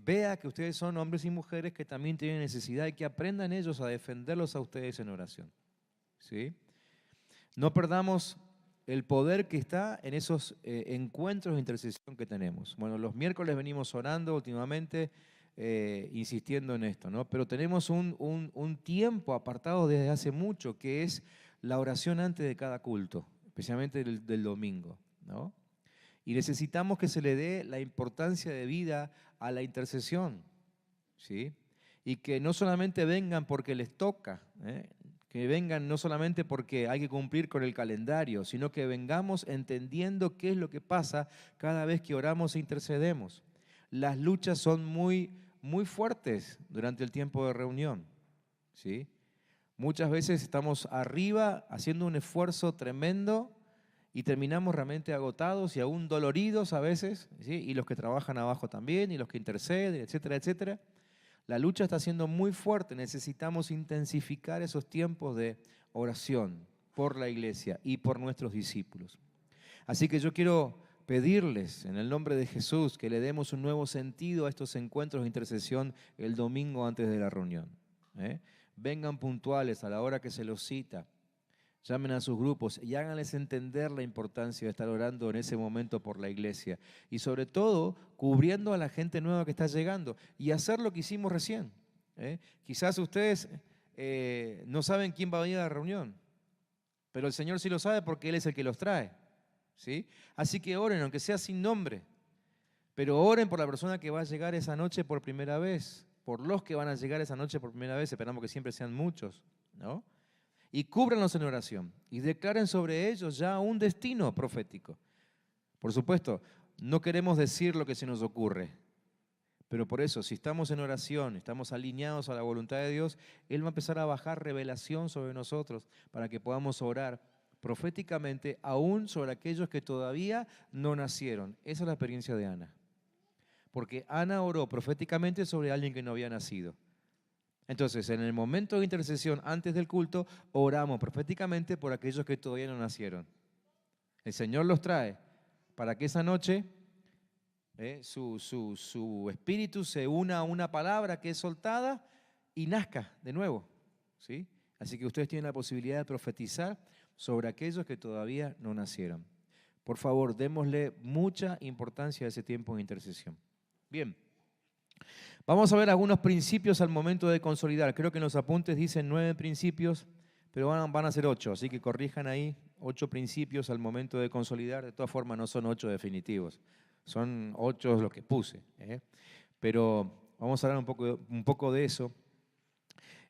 vea que ustedes son hombres y mujeres que también tienen necesidad y que aprendan ellos a defenderlos a ustedes en oración, ¿sí? No perdamos el poder que está en esos encuentros de intercesión que tenemos. Bueno, los miércoles venimos orando últimamente, insistiendo en esto, ¿no? Pero tenemos un tiempo apartado desde hace mucho, que es la oración antes de cada culto, especialmente del domingo, ¿no? Y necesitamos que se le dé la importancia de vida a la intercesión, ¿sí? Y que no solamente vengan porque les toca, que vengan no solamente porque hay que cumplir con el calendario, sino que vengamos entendiendo qué es lo que pasa cada vez que oramos e intercedemos. Las luchas son muy fuertes durante el tiempo de reunión, ¿sí? Muchas veces estamos arriba haciendo un esfuerzo tremendo y terminamos realmente agotados y aún doloridos a veces, ¿sí? Y los que trabajan abajo también, y los que interceden, etcétera, etcétera. La lucha está siendo muy fuerte, necesitamos intensificar esos tiempos de oración por la iglesia y por nuestros discípulos. Así que yo quiero pedirles en el nombre de Jesús que le demos un nuevo sentido a estos encuentros de intercesión el domingo antes de la reunión. Vengan puntuales a la hora que se los cita. Llamen a sus grupos y háganles entender la importancia de estar orando en ese momento por la iglesia. Y sobre todo, cubriendo a la gente nueva que está llegando. Y hacer lo que hicimos recién. Quizás ustedes no saben quién va a venir a la reunión, pero el Señor sí lo sabe porque Él es el que los trae. ¿Sí? Así que oren, aunque sea sin nombre. Pero oren por la persona que va a llegar esa noche por primera vez. Por los que van a llegar esa noche por primera vez. Esperamos que siempre sean muchos, ¿no? Y cúbranlos en oración y declaren sobre ellos ya un destino profético. Por supuesto, no queremos decir lo que se nos ocurre, pero por eso, si estamos en oración, estamos alineados a la voluntad de Dios, Él va a empezar a bajar revelación sobre nosotros para que podamos orar proféticamente aún sobre aquellos que todavía no nacieron. Esa es la experiencia de Ana. Porque Ana oró proféticamente sobre alguien que no había nacido. Entonces, en el momento de intercesión, antes del culto, oramos proféticamente por aquellos que todavía no nacieron. El Señor los trae para que esa noche su espíritu se una a una palabra que es soltada y nazca de nuevo, ¿sí? Así que ustedes tienen la posibilidad de profetizar sobre aquellos que todavía no nacieron. Por favor, démosle mucha importancia a ese tiempo de intercesión. Bien. Vamos a ver algunos principios al momento de consolidar. Creo que en los apuntes dicen 9 principios, pero van a ser 8, así que corrijan ahí 8 principios al momento de consolidar. De todas formas, no son 8 definitivos, son 8 los que puse. Pero vamos a hablar un poco de eso.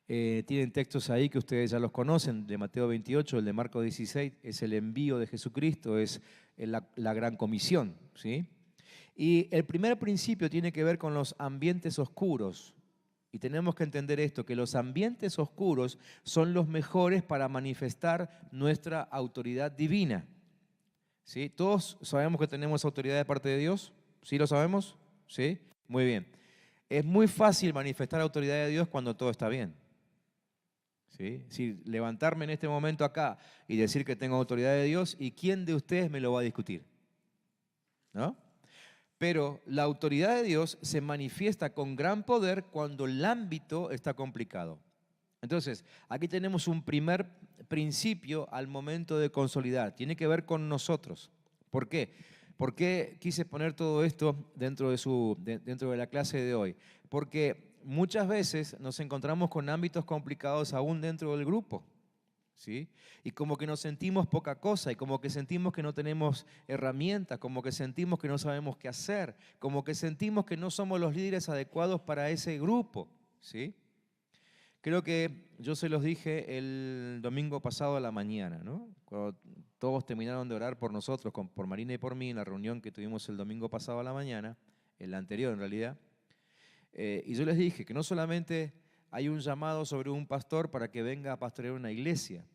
Tienen textos ahí que ustedes ya los conocen, de Mateo 28, el de Marcos 16, es el envío de Jesucristo, es la gran comisión, ¿sí? Y el primer principio tiene que ver con los ambientes oscuros. Y tenemos que entender esto, que los ambientes oscuros son los mejores para manifestar nuestra autoridad divina. ¿Sí? ¿Todos sabemos que tenemos autoridad de parte de Dios? ¿Sí lo sabemos? ¿Sí? Muy bien. Es muy fácil manifestar autoridad de Dios cuando todo está bien. ¿Sí? Si levantarme en este momento acá y decir que tengo autoridad de Dios, ¿y quién de ustedes me lo va a discutir? ¿No? Pero la autoridad de Dios se manifiesta con gran poder cuando el ámbito está complicado. Entonces, aquí tenemos un primer principio al momento de consolidar. Tiene que ver con nosotros. ¿Por qué? ¿Por qué quise poner todo esto dentro de la clase de hoy? Porque muchas veces nos encontramos con ámbitos complicados aún dentro del grupo. ¿Sí? Y como que nos sentimos poca cosa y como que sentimos que no tenemos herramientas, como que sentimos que no sabemos qué hacer, como que sentimos que no somos los líderes adecuados para ese grupo, ¿sí? Creo que yo se los dije el domingo pasado a la mañana, ¿no? Cuando todos terminaron de orar por nosotros, por Marina y por mí, en la reunión que tuvimos el domingo pasado a la mañana, en la anterior en realidad, y yo les dije que no solamente hay un llamado sobre un pastor para que venga a pastorear una iglesia,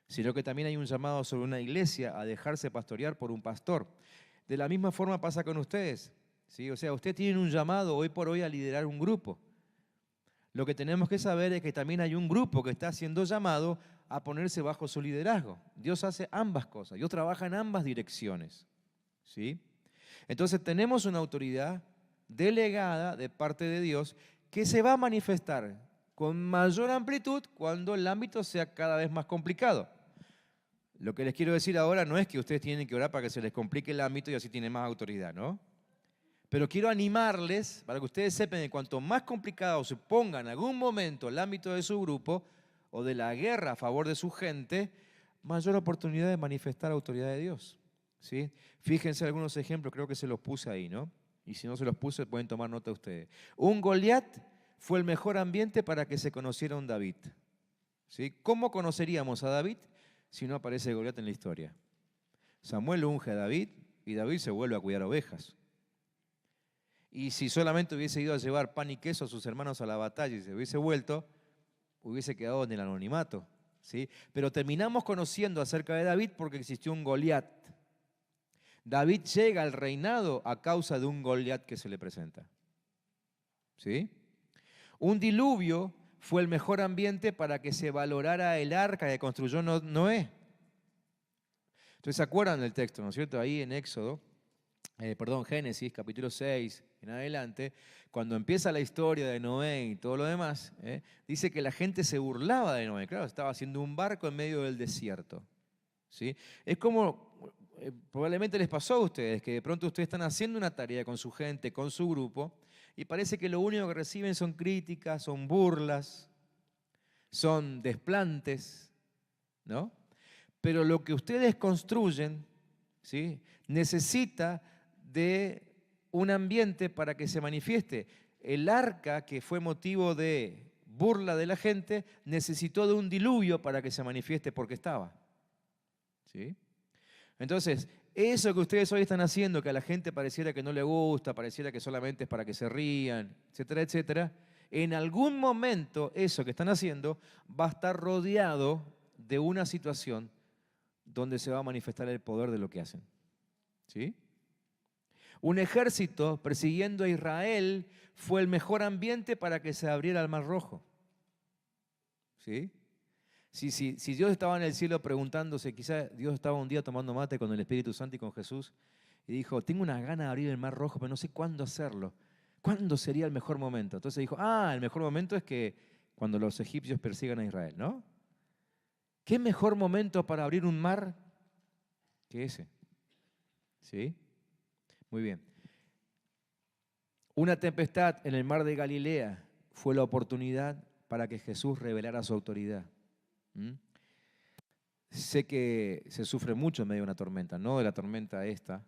sino que también hay un llamado sobre una iglesia a dejarse pastorear por un pastor. De la misma forma pasa con ustedes, ¿sí? O sea, ustedes tienen un llamado hoy por hoy a liderar un grupo. Lo que tenemos que saber es que también hay un grupo que está siendo llamado a ponerse bajo su liderazgo. Dios hace ambas cosas, Dios trabaja en ambas direcciones, ¿sí? Entonces tenemos una autoridad delegada de parte de Dios que se va a manifestar con mayor amplitud cuando el ámbito sea cada vez más complicado. Lo que les quiero decir ahora no es que ustedes tienen que orar para que se les complique el ámbito y así tienen más autoridad, ¿no? Pero quiero animarles para que ustedes sepan que cuanto más complicado se ponga en algún momento el ámbito de su grupo o de la guerra a favor de su gente, mayor oportunidad de manifestar autoridad de Dios, ¿sí? Fíjense algunos ejemplos, creo que se los puse ahí, ¿no? Y si no se los puse, pueden tomar nota ustedes. Un Goliat fue el mejor ambiente para que se conociera un David, ¿sí? ¿Cómo conoceríamos a David si no aparece Goliat en la historia? Samuel unge a David y David se vuelve a cuidar ovejas. Y si solamente hubiese ido a llevar pan y queso a sus hermanos a la batalla y se hubiese vuelto, hubiese quedado en el anonimato, ¿sí? Pero terminamos conociendo acerca de David porque existió un Goliat. David llega al reinado a causa de un Goliat que se le presenta, ¿sí? Un diluvio fue el mejor ambiente para que se valorara el arca que construyó Noé. Entonces, ¿se acuerdan del texto, no es cierto? Ahí en Éxodo, Génesis, capítulo 6 en adelante, cuando empieza la historia de Noé y todo lo demás, dice que la gente se burlaba de Noé. Claro, estaba haciendo un barco en medio del desierto. ¿Sí? Es como, probablemente les pasó a ustedes, que de pronto ustedes están haciendo una tarea con su gente, con su grupo, y parece que lo único que reciben son críticas, son burlas, son desplantes, ¿no? Pero lo que ustedes construyen, ¿sí?, necesita de un ambiente para que se manifieste. El arca, que fue motivo de burla de la gente, necesitó de un diluvio para que se manifieste porque estaba. ¿Sí? Entonces, eso que ustedes hoy están haciendo, que a la gente pareciera que no le gusta, pareciera que solamente es para que se rían, etcétera, etcétera, en algún momento eso que están haciendo va a estar rodeado de una situación donde se va a manifestar el poder de lo que hacen. ¿Sí? Un ejército persiguiendo a Israel fue el mejor ambiente para que se abriera el Mar Rojo. ¿Sí? Si Dios estaba en el cielo preguntándose, quizá Dios estaba un día tomando mate con el Espíritu Santo y con Jesús y dijo, tengo una gana de abrir el Mar Rojo, pero no sé cuándo hacerlo. ¿Cuándo sería el mejor momento? Entonces dijo, el mejor momento es que cuando los egipcios persigan a Israel, ¿no? ¿Qué mejor momento para abrir un mar que ese? ¿Sí? Muy bien. Una tempestad en el mar de Galilea fue la oportunidad para que Jesús revelara su autoridad. Sé que se sufre mucho en medio de una tormenta, no de la tormenta esta,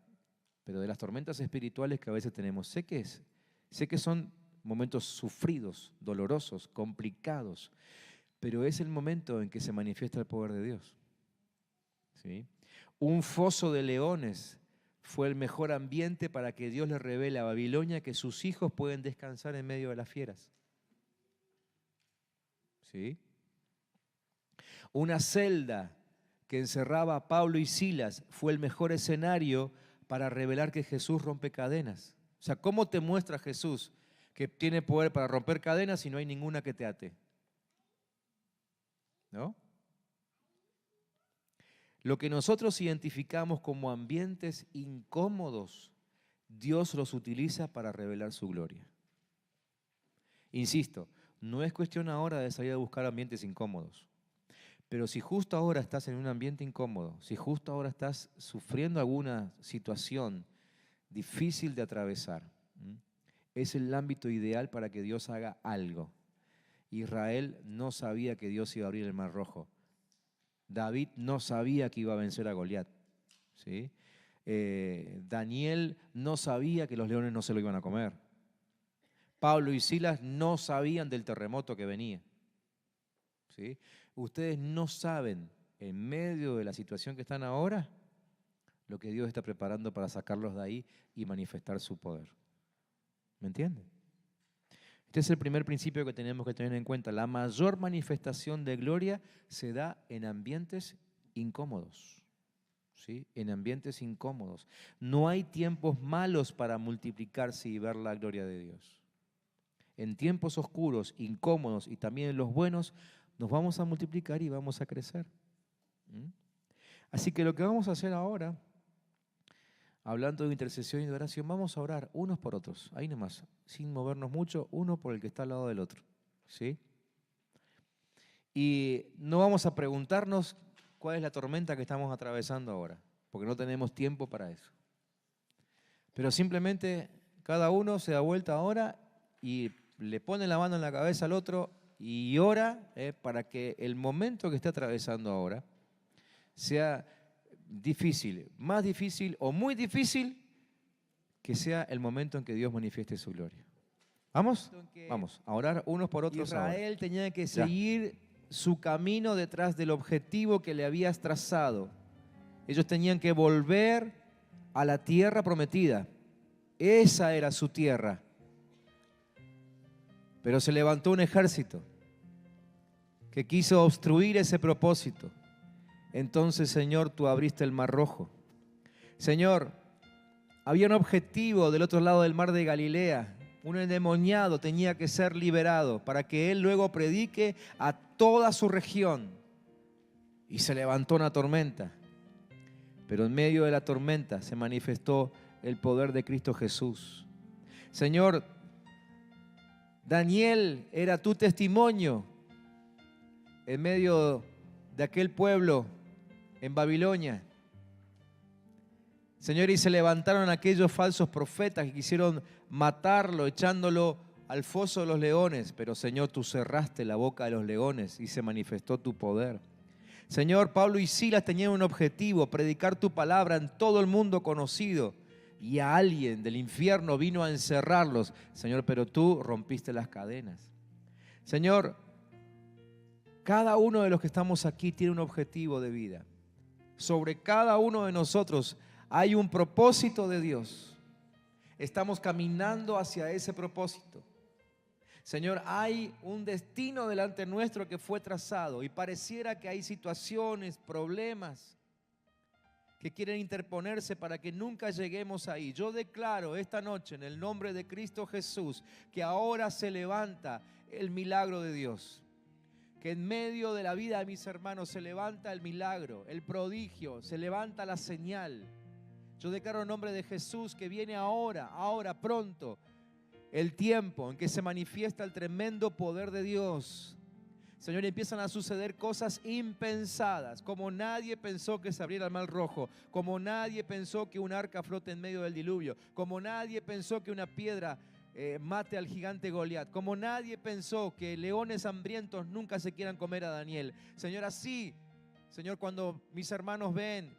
pero de las tormentas espirituales que a veces tenemos. Sé que son momentos sufridos, dolorosos, complicados, pero es el momento en que se manifiesta el poder de Dios. ¿Sí? Un foso de leones fue el mejor ambiente para que Dios le revele a Babilonia que sus hijos pueden descansar en medio de las fieras. ¿Sí? Una celda que encerraba a Pablo y Silas fue el mejor escenario para revelar que Jesús rompe cadenas. O sea, ¿cómo te muestra Jesús que tiene poder para romper cadenas si no hay ninguna que te ate? ¿No? Lo que nosotros identificamos como ambientes incómodos, Dios los utiliza para revelar su gloria. Insisto, no es cuestión ahora de salir a buscar ambientes incómodos. Pero si justo ahora estás en un ambiente incómodo, si justo ahora estás sufriendo alguna situación difícil de atravesar, es el ámbito ideal para que Dios haga algo. Israel no sabía que Dios iba a abrir el Mar Rojo. David no sabía que iba a vencer a Goliat. ¿Sí? Daniel no sabía que los leones no se lo iban a comer. Pablo y Silas no sabían del terremoto que venía. ¿Sí? Ustedes no saben, en medio de la situación que están ahora, lo que Dios está preparando para sacarlos de ahí y manifestar su poder. ¿Me entienden? Este es el primer principio que tenemos que tener en cuenta. La mayor manifestación de gloria se da en ambientes incómodos. ¿Sí? En ambientes incómodos. No hay tiempos malos para multiplicarse y ver la gloria de Dios. En tiempos oscuros, incómodos y también en los buenos, nos vamos a multiplicar y vamos a crecer. Así que lo que vamos a hacer ahora, hablando de intercesión y de oración, vamos a orar unos por otros, ahí nomás, sin movernos mucho, uno por el que está al lado del otro. ¿Sí? Y no vamos a preguntarnos cuál es la tormenta que estamos atravesando ahora, porque no tenemos tiempo para eso. Pero simplemente cada uno se da vuelta ahora y le pone la mano en la cabeza al otro y ora para que el momento que esté atravesando ahora sea difícil, más difícil o muy difícil, que sea el momento en que Dios manifieste su gloria. ¿Vamos? Vamos a orar unos por otros. Israel tenía que seguir su camino detrás del objetivo que le habías trazado. Ellos tenían que volver a la tierra prometida. Esa era su tierra. Pero se levantó un ejército que quiso obstruir ese propósito. Entonces, Señor, tú abriste el Mar Rojo. Señor, había un objetivo del otro lado del mar de Galilea. Un endemoniado tenía que ser liberado para que él luego predique a toda su región. Y se levantó una tormenta. Pero en medio de la tormenta se manifestó el poder de Cristo Jesús. Señor, Daniel era tu testimonio en medio de aquel pueblo en Babilonia. Señor, y se levantaron aquellos falsos profetas que quisieron matarlo, echándolo al foso de los leones. Pero Señor, tú cerraste la boca de los leones y se manifestó tu poder. Señor, Pablo y Silas tenían un objetivo: predicar tu palabra en todo el mundo conocido. Y a alguien del infierno vino a encerrarlos. Señor, pero tú rompiste las cadenas. Señor, cada uno de los que estamos aquí tiene un objetivo de vida. Sobre cada uno de nosotros hay un propósito de Dios. Estamos caminando hacia ese propósito. Señor, hay un destino delante nuestro que fue trazado y pareciera que hay situaciones, problemas que quieren interponerse para que nunca lleguemos ahí. Yo declaro esta noche en el nombre de Cristo Jesús que ahora se levanta el milagro de Dios. Que en medio de la vida de mis hermanos se levanta el milagro, el prodigio, se levanta la señal. Yo declaro en nombre de Jesús que viene ahora, pronto, el tiempo en que se manifiesta el tremendo poder de Dios. Señor, empiezan a suceder cosas impensadas, como nadie pensó que se abriera el mar rojo, como nadie pensó que un arca flote en medio del diluvio, como nadie pensó que una piedra mate al gigante Goliat, como nadie pensó que leones hambrientos nunca se quieran comer a Daniel. Señor, así, Señor, cuando mis hermanos ven,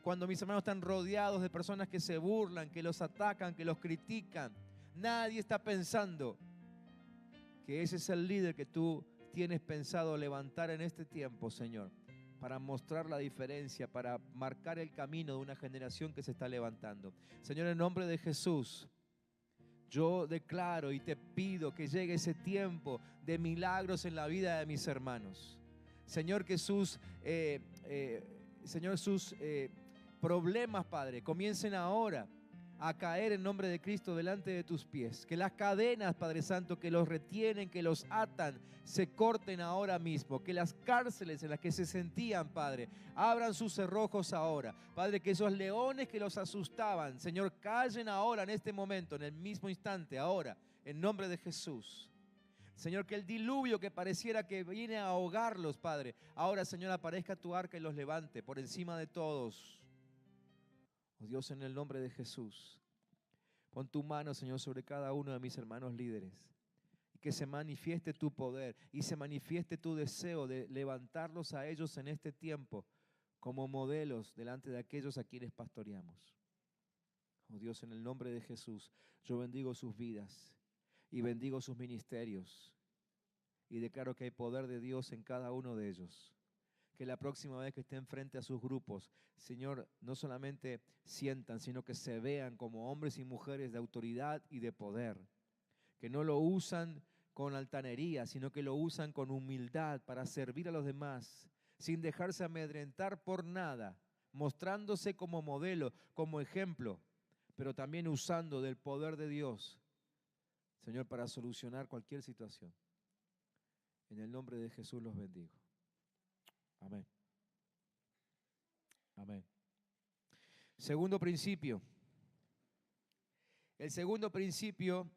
cuando mis hermanos están rodeados de personas que se burlan, que los atacan, que los critican, nadie está pensando que ese es el líder que tú tienes pensado levantar en este tiempo, Señor, para mostrar la diferencia, para marcar el camino de una generación que se está levantando. Señor, en nombre de Jesús, yo declaro y te pido que llegue ese tiempo de milagros en la vida de mis hermanos. Señor, que sus problemas, Padre, comiencen ahora a caer en nombre de Cristo delante de tus pies. Que las cadenas, Padre Santo, que los retienen, que los atan, se corten ahora mismo. Que las cárceles en las que se sentían, Padre, abran sus cerrojos ahora. Padre, que esos leones que los asustaban, Señor, callen ahora en este momento, en el mismo instante, ahora, en nombre de Jesús. Señor, que el diluvio que pareciera que viene a ahogarlos, Padre, ahora, Señor, aparezca tu arca y los levante por encima de todos. Oh Dios, en el nombre de Jesús, pon tu mano, Señor, sobre cada uno de mis hermanos líderes y que se manifieste tu poder y se manifieste tu deseo de levantarlos a ellos en este tiempo como modelos delante de aquellos a quienes pastoreamos. Oh Dios, en el nombre de Jesús, yo bendigo sus vidas y bendigo sus ministerios y declaro que hay poder de Dios en cada uno de ellos. Que la próxima vez que estén frente a sus grupos, Señor, no solamente sientan, sino que se vean como hombres y mujeres de autoridad y de poder. Que no lo usan con altanería, sino que lo usan con humildad para servir a los demás, sin dejarse amedrentar por nada, mostrándose como modelo, como ejemplo, pero también usando del poder de Dios, Señor, para solucionar cualquier situación. En el nombre de Jesús los bendigo. Amén. Amén. Segundo principio. El segundo principio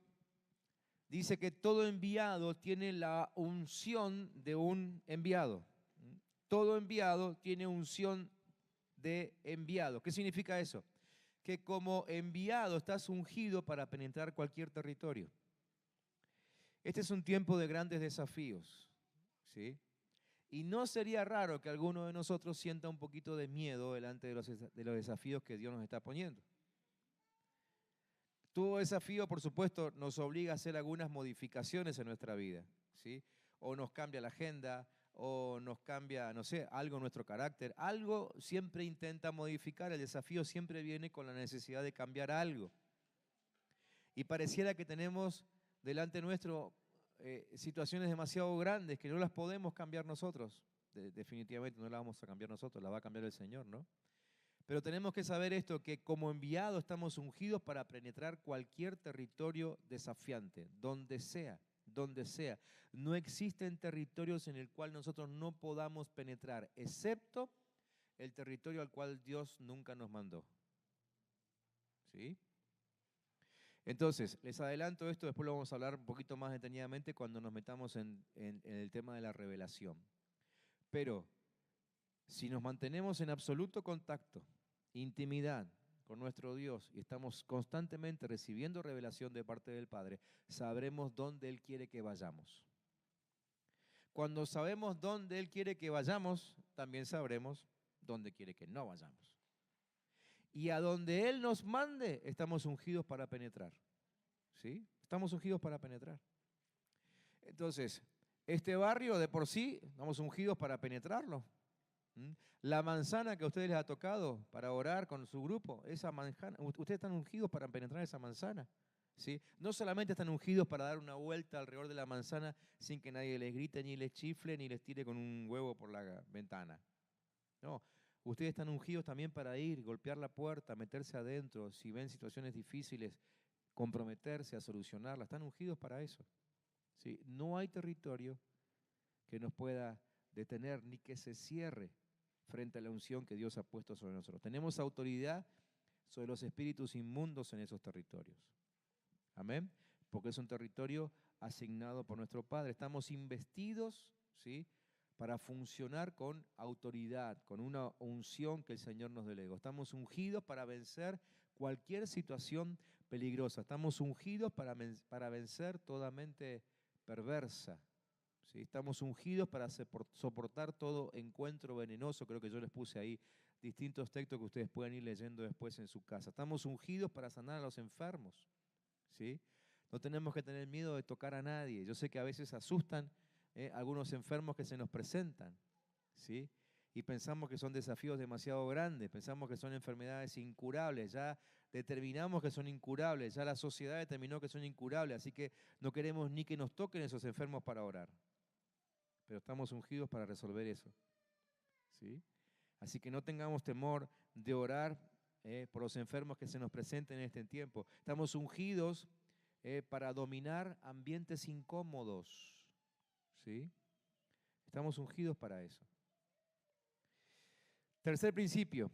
dice que todo enviado tiene la unción de un enviado. Todo enviado tiene unción de enviado. ¿Qué significa eso? Que como enviado estás ungido para penetrar cualquier territorio. Este es un tiempo de grandes desafíos, ¿sí? Y no sería raro que alguno de nosotros sienta un poquito de miedo delante de los desafíos que Dios nos está poniendo. Todo desafío, por supuesto, nos obliga a hacer algunas modificaciones en nuestra vida, ¿sí? O nos cambia la agenda, o nos cambia, no sé, algo en nuestro carácter. Algo siempre intenta modificar. El desafío siempre viene con la necesidad de cambiar algo. Y pareciera que tenemos delante nuestro situaciones demasiado grandes que no las podemos cambiar nosotros. Definitivamente no las vamos a cambiar nosotros, las va a cambiar el Señor, ¿no? Pero tenemos que saber esto, que como enviados estamos ungidos para penetrar cualquier territorio desafiante, donde sea, donde sea. No existen territorios en el cual nosotros no podamos penetrar, excepto el territorio al cual Dios nunca nos mandó. ¿Sí? Entonces, les adelanto esto, después lo vamos a hablar un poquito más detenidamente cuando nos metamos en el tema de la revelación. Pero si nos mantenemos en absoluto contacto, intimidad con nuestro Dios y estamos constantemente recibiendo revelación de parte del Padre, sabremos dónde Él quiere que vayamos. Cuando sabemos dónde Él quiere que vayamos, también sabremos dónde quiere que no vayamos. Y a donde Él nos mande, estamos ungidos para penetrar. ¿Sí? Estamos ungidos para penetrar. Entonces, este barrio de por sí, estamos ungidos para penetrarlo. La manzana que a ustedes les ha tocado para orar con su grupo, esa manzana, ustedes están ungidos para penetrar esa manzana. ¿Sí? No solamente están ungidos para dar una vuelta alrededor de la manzana sin que nadie les grite, ni les chifle, ni les tire con un huevo por la ventana. No, ustedes están ungidos también para ir, golpear la puerta, meterse adentro, si ven situaciones difíciles, comprometerse a solucionarlas. Están ungidos para eso. ¿Sí? No hay territorio que nos pueda detener ni que se cierre frente a la unción que Dios ha puesto sobre nosotros. Tenemos autoridad sobre los espíritus inmundos en esos territorios. Amén. Porque es un territorio asignado por nuestro Padre. Estamos investidos, ¿sí?, para funcionar con autoridad, con una unción que el Señor nos delegó. Estamos ungidos para vencer cualquier situación peligrosa. Estamos ungidos para vencer toda mente perversa. ¿Sí? Estamos ungidos para soportar todo encuentro venenoso. Creo que yo les puse ahí distintos textos que ustedes pueden ir leyendo después en su casa. Estamos ungidos para sanar a los enfermos. ¿Sí? No tenemos que tener miedo de tocar a nadie. Yo sé que a veces asustan algunos enfermos que se nos presentan, ¿sí? Y pensamos que son desafíos demasiado grandes, pensamos que son enfermedades incurables, ya determinamos que son incurables, ya la sociedad determinó que son incurables, así que no queremos ni que nos toquen esos enfermos para orar. Pero estamos ungidos para resolver eso, ¿sí? Así que no tengamos temor de orar por los enfermos que se nos presenten en este tiempo. Estamos ungidos para dominar ambientes incómodos, ¿sí? Estamos ungidos para eso. Tercer principio.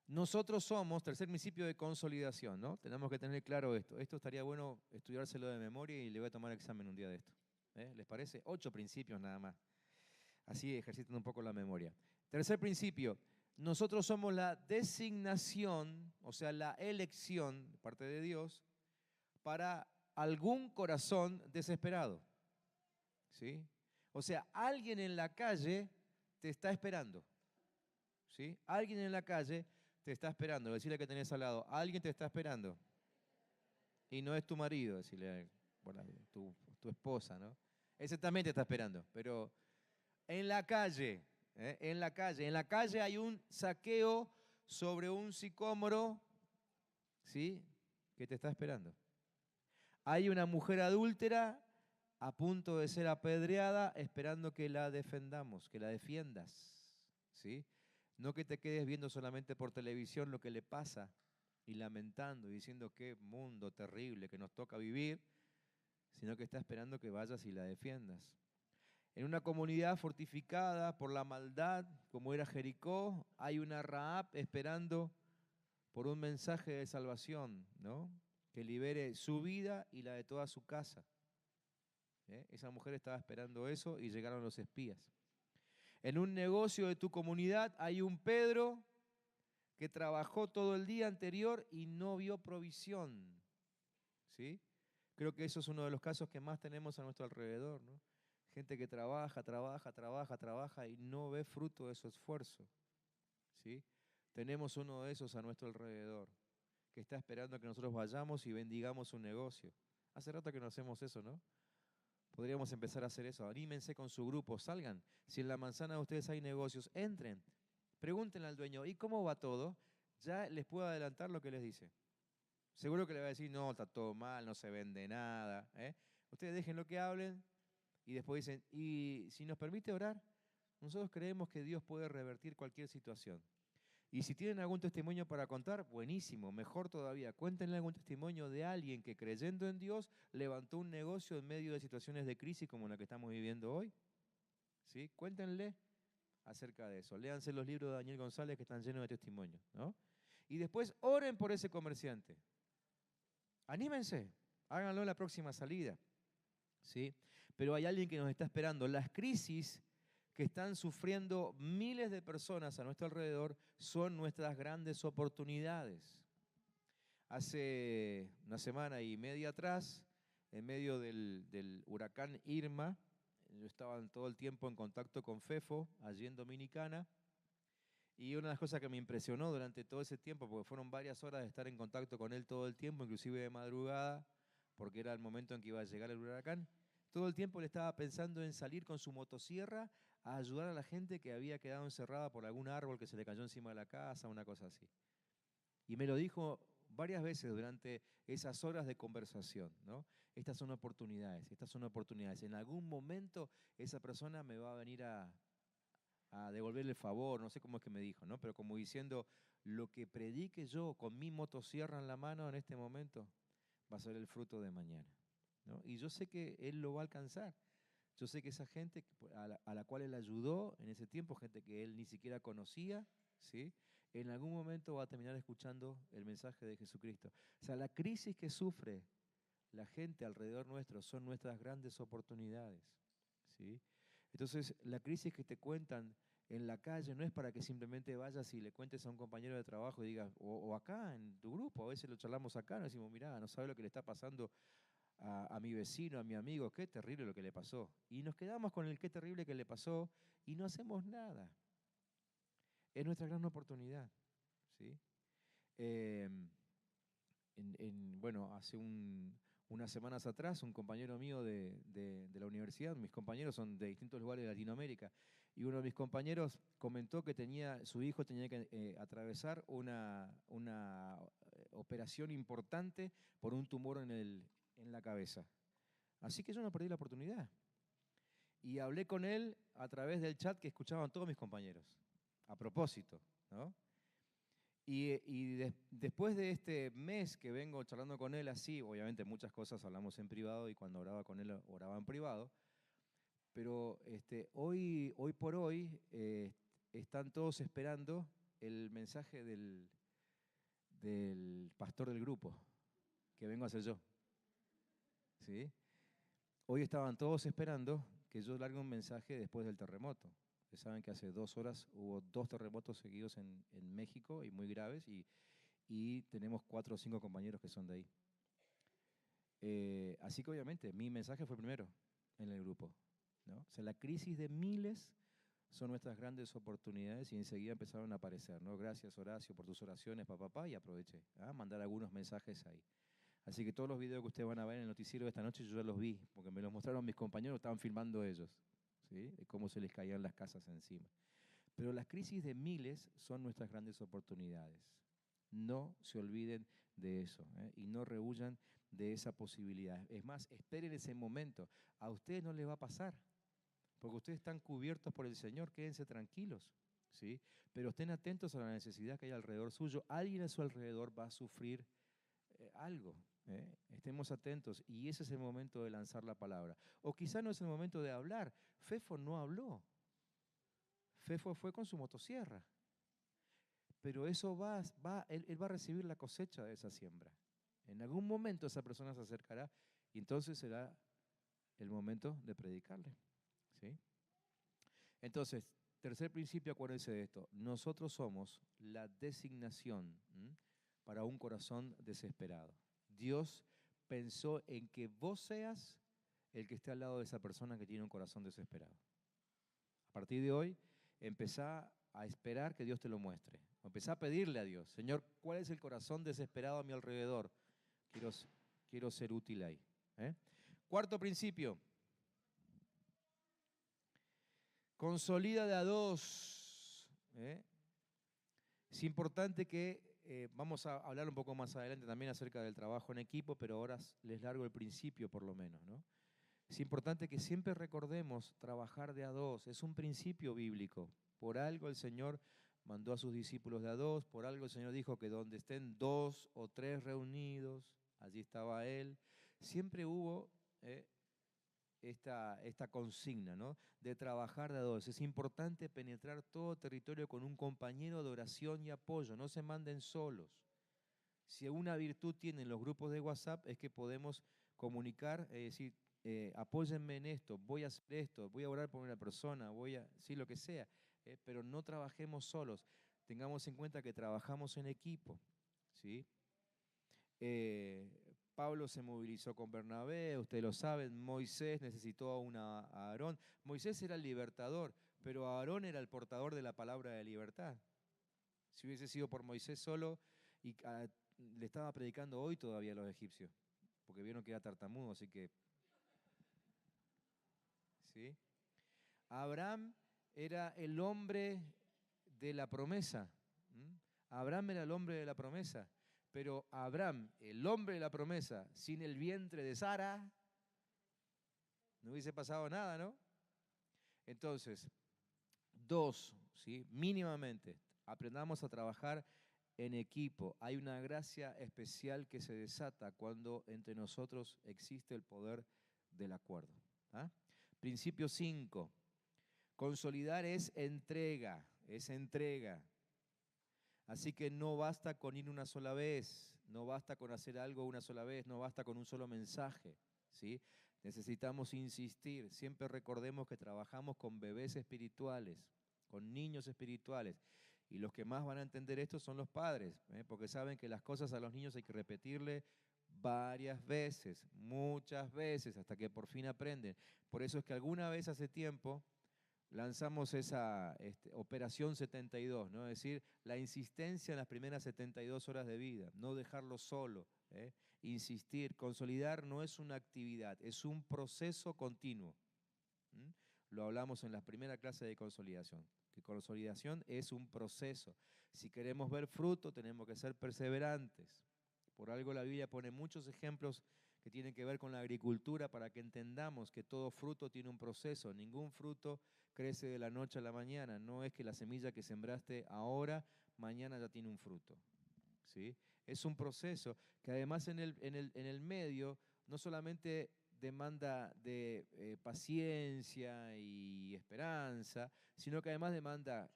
Nosotros somos, tercer principio de consolidación, ¿no? Tenemos que tener claro esto. Esto estaría bueno estudiárselo de memoria y le voy a tomar examen un día de esto. ¿Les parece? 8 principios nada más. Así ejercitan un poco la memoria. Tercer principio. Nosotros somos la designación, o sea, la elección de parte de Dios para algún corazón desesperado. ¿Sí? O sea, alguien en la calle te está esperando. ¿Sí? Alguien en la calle te está esperando. Decirle que tenés al lado, alguien te está esperando. Y no es tu marido, decirle, bueno, tu esposa, ¿no? Ese también te está esperando. Pero en la calle, en la calle hay un saqueo sobre un sicómoro, ¿sí?, que te está esperando. Hay una mujer adúltera a punto de ser apedreada, esperando que la defendamos, que la defiendas, ¿sí? No que te quedes viendo solamente por televisión lo que le pasa y lamentando y diciendo qué mundo terrible que nos toca vivir, sino que está esperando que vayas y la defiendas. En una comunidad fortificada por la maldad, como era Jericó, hay una Rahab esperando por un mensaje de salvación, ¿no?, que libere su vida y la de toda su casa. Esa mujer estaba esperando eso y llegaron los espías. En un negocio de tu comunidad hay un Pedro que trabajó todo el día anterior y no vio provisión. ¿Sí? Creo que eso es uno de los casos que más tenemos a nuestro alrededor, ¿no? Gente que trabaja y no ve fruto de su esfuerzo. ¿Sí? Tenemos uno de esos a nuestro alrededor que está esperando que nosotros vayamos y bendigamos su negocio. Hace rato que no hacemos eso, ¿no? Podríamos empezar a hacer eso. Anímense con su grupo, salgan. Si en la manzana de ustedes hay negocios, entren. Pregúntenle al dueño, ¿y cómo va todo? Ya les puedo adelantar lo que les dice. Seguro que le va a decir, no, está todo mal, no se vende nada. Ustedes dejen lo que hablen y después dicen, y si nos permite orar, nosotros creemos que Dios puede revertir cualquier situación. Y si tienen algún testimonio para contar, buenísimo, mejor todavía. Cuéntenle algún testimonio de alguien que creyendo en Dios levantó un negocio en medio de situaciones de crisis como la que estamos viviendo hoy. ¿Sí? Cuéntenle acerca de eso. Léanse los libros de Daniel González que están llenos de testimonios, ¿no? Y después oren por ese comerciante. Anímense, háganlo en la próxima salida, ¿sí? Pero hay alguien que nos está esperando. Las crisis que están sufriendo miles de personas a nuestro alrededor son nuestras grandes oportunidades. Hace una semana y media atrás, en medio del huracán Irma, yo estaba todo el tiempo en contacto con Fefo, allí en Dominicana, y una de las cosas que me impresionó durante todo ese tiempo, porque fueron varias horas de estar en contacto con él todo el tiempo, inclusive de madrugada, porque era el momento en que iba a llegar el huracán, todo el tiempo le estaba pensando en salir con su motosierra a ayudar a la gente que había quedado encerrada por algún árbol que se le cayó encima de la casa, una cosa así. Y me lo dijo varias veces durante esas horas de conversación, ¿no? Estas son oportunidades, estas son oportunidades. En algún momento esa persona me va a venir a devolverle el favor, no sé cómo es que me dijo, ¿no? Pero como diciendo, lo que predique yo con mi motosierra en la mano en este momento va a ser el fruto de mañana, ¿no? Y yo sé que él lo va a alcanzar. Yo sé que esa gente a la cual él ayudó en ese tiempo, gente que él ni siquiera conocía, ¿sí? En algún momento va a terminar escuchando el mensaje de Jesucristo. O sea, la crisis que sufre la gente alrededor nuestro son nuestras grandes oportunidades, ¿sí? Entonces, la crisis que te cuentan en la calle no es para que simplemente vayas y le cuentes a un compañero de trabajo y digas, o acá en tu grupo, a veces lo charlamos acá, nos decimos, mirá, no sabe lo que le está pasando a mi vecino, a mi amigo, qué terrible lo que le pasó. Y nos quedamos con el qué terrible que le pasó y no hacemos nada. Es nuestra gran oportunidad, ¿sí? Eh, bueno, hace unas semanas atrás, un compañero mío de la universidad, mis compañeros son de distintos lugares de Latinoamérica, y uno de mis compañeros comentó que su hijo tenía que atravesar una operación importante por un tumor en la cabeza. Así que yo no perdí la oportunidad. Y hablé con él a través del chat que escuchaban todos mis compañeros, a propósito, ¿no? Después de este mes que vengo charlando con él así, obviamente muchas cosas hablamos en privado y cuando oraba con él oraba en privado, pero hoy por hoy están todos esperando el mensaje del pastor del grupo, que vengo a ser yo, ¿sí? Hoy estaban todos esperando que yo largue un mensaje después del terremoto. Ustedes saben que hace 2 horas hubo 2 terremotos seguidos en México y muy graves y tenemos 4 o 5 compañeros que son de ahí. Así que obviamente mi mensaje fue primero en el grupo, ¿no? O sea, la crisis de miles son nuestras grandes oportunidades y enseguida empezaron a aparecer, ¿no? Gracias Horacio por tus oraciones, papá, y aproveché a mandar algunos mensajes ahí. Así que todos los videos que ustedes van a ver en el noticiero de esta noche yo ya los vi, porque me los mostraron mis compañeros, estaban filmando ellos, ¿sí? De cómo se les caían las casas encima. Pero las crisis de miles son nuestras grandes oportunidades. No se olviden de eso, ¿eh? Y no rehuyan de esa posibilidad. Es más, esperen ese momento. A ustedes no les va a pasar, porque ustedes están cubiertos por el Señor, quédense tranquilos, ¿sí? Pero estén atentos a la necesidad que hay alrededor suyo. Alguien a su alrededor va a sufrir algo. Estemos atentos y ese es el momento de lanzar la palabra. O quizá no es el momento de hablar. Fefo no habló. Fefo fue con su motosierra. Pero eso él va a recibir la cosecha de esa siembra. En algún momento esa persona se acercará y entonces será el momento de predicarle, ¿sí? Entonces, tercer principio, acuérdense de esto. Nosotros somos la designación para un corazón desesperado. Dios pensó en que vos seas el que esté al lado de esa persona que tiene un corazón desesperado. A partir de hoy, empezá a esperar que Dios te lo muestre. Empezá a pedirle a Dios, Señor, ¿cuál es el corazón desesperado a mi alrededor? Quiero ser útil ahí. Cuarto principio, consolida de a dos. Es importante que, vamos a hablar un poco más adelante también acerca del trabajo en equipo, pero ahora les largo el principio por lo menos, ¿no? Es importante que siempre recordemos trabajar de a dos, es un principio bíblico. Por algo el Señor mandó a sus discípulos de a dos, por algo el Señor dijo que donde estén 2 o 3 reunidos, allí estaba Él. Siempre hubo esta consigna, ¿no? De trabajar de a dos. Es importante penetrar todo territorio con un compañero de oración y apoyo, no se manden solos. Si una virtud tienen los grupos de WhatsApp es que podemos comunicar, decir, apóyenme en esto, voy a hacer esto, voy a orar por una persona, voy a, sí, lo que sea, pero no trabajemos solos. Tengamos en cuenta que trabajamos en equipo, ¿sí? Pablo se movilizó con Bernabé, ustedes lo saben, Moisés necesitó a Aarón. Moisés era el libertador, pero Aarón era el portador de la palabra de libertad. Si hubiese sido por Moisés solo, le estaba predicando hoy todavía a los egipcios, porque vieron que era tartamudo, así que... ¿sí? Abraham era el hombre de la promesa. Abraham era el hombre de la promesa. Pero Abraham, el hombre de la promesa, sin el vientre de Sara, no hubiese pasado nada, ¿no? Entonces, dos, ¿sí? Mínimamente, aprendamos a trabajar en equipo. Hay una gracia especial que se desata cuando entre nosotros existe el poder del acuerdo. ¿Ah? Principio 5. Consolidar es entrega, es entrega. Así que no basta con ir una sola vez, no basta con hacer algo una sola vez, no basta con un solo mensaje, ¿sí? Necesitamos insistir. Siempre recordemos que trabajamos con bebés espirituales, con niños espirituales. Y los que más van a entender esto son los padres, porque saben que las cosas a los niños hay que repetirle varias veces, muchas veces, hasta que por fin aprenden. Por eso es que alguna vez hace tiempo lanzamos esa operación 72, ¿no? Es decir, la insistencia en las primeras 72 horas de vida, no dejarlo solo, insistir, consolidar no es una actividad, es un proceso continuo. Lo hablamos en la primera clase de consolidación, que consolidación es un proceso. Si queremos ver fruto, tenemos que ser perseverantes. Por algo la Biblia pone muchos ejemplos que tienen que ver con la agricultura para que entendamos que todo fruto tiene un proceso. Ningún fruto crece de la noche a la mañana. No es que la semilla que sembraste ahora, mañana ya tiene un fruto. ¿Sí? Es un proceso que además en el medio no solamente demanda de paciencia y esperanza, sino que además demanda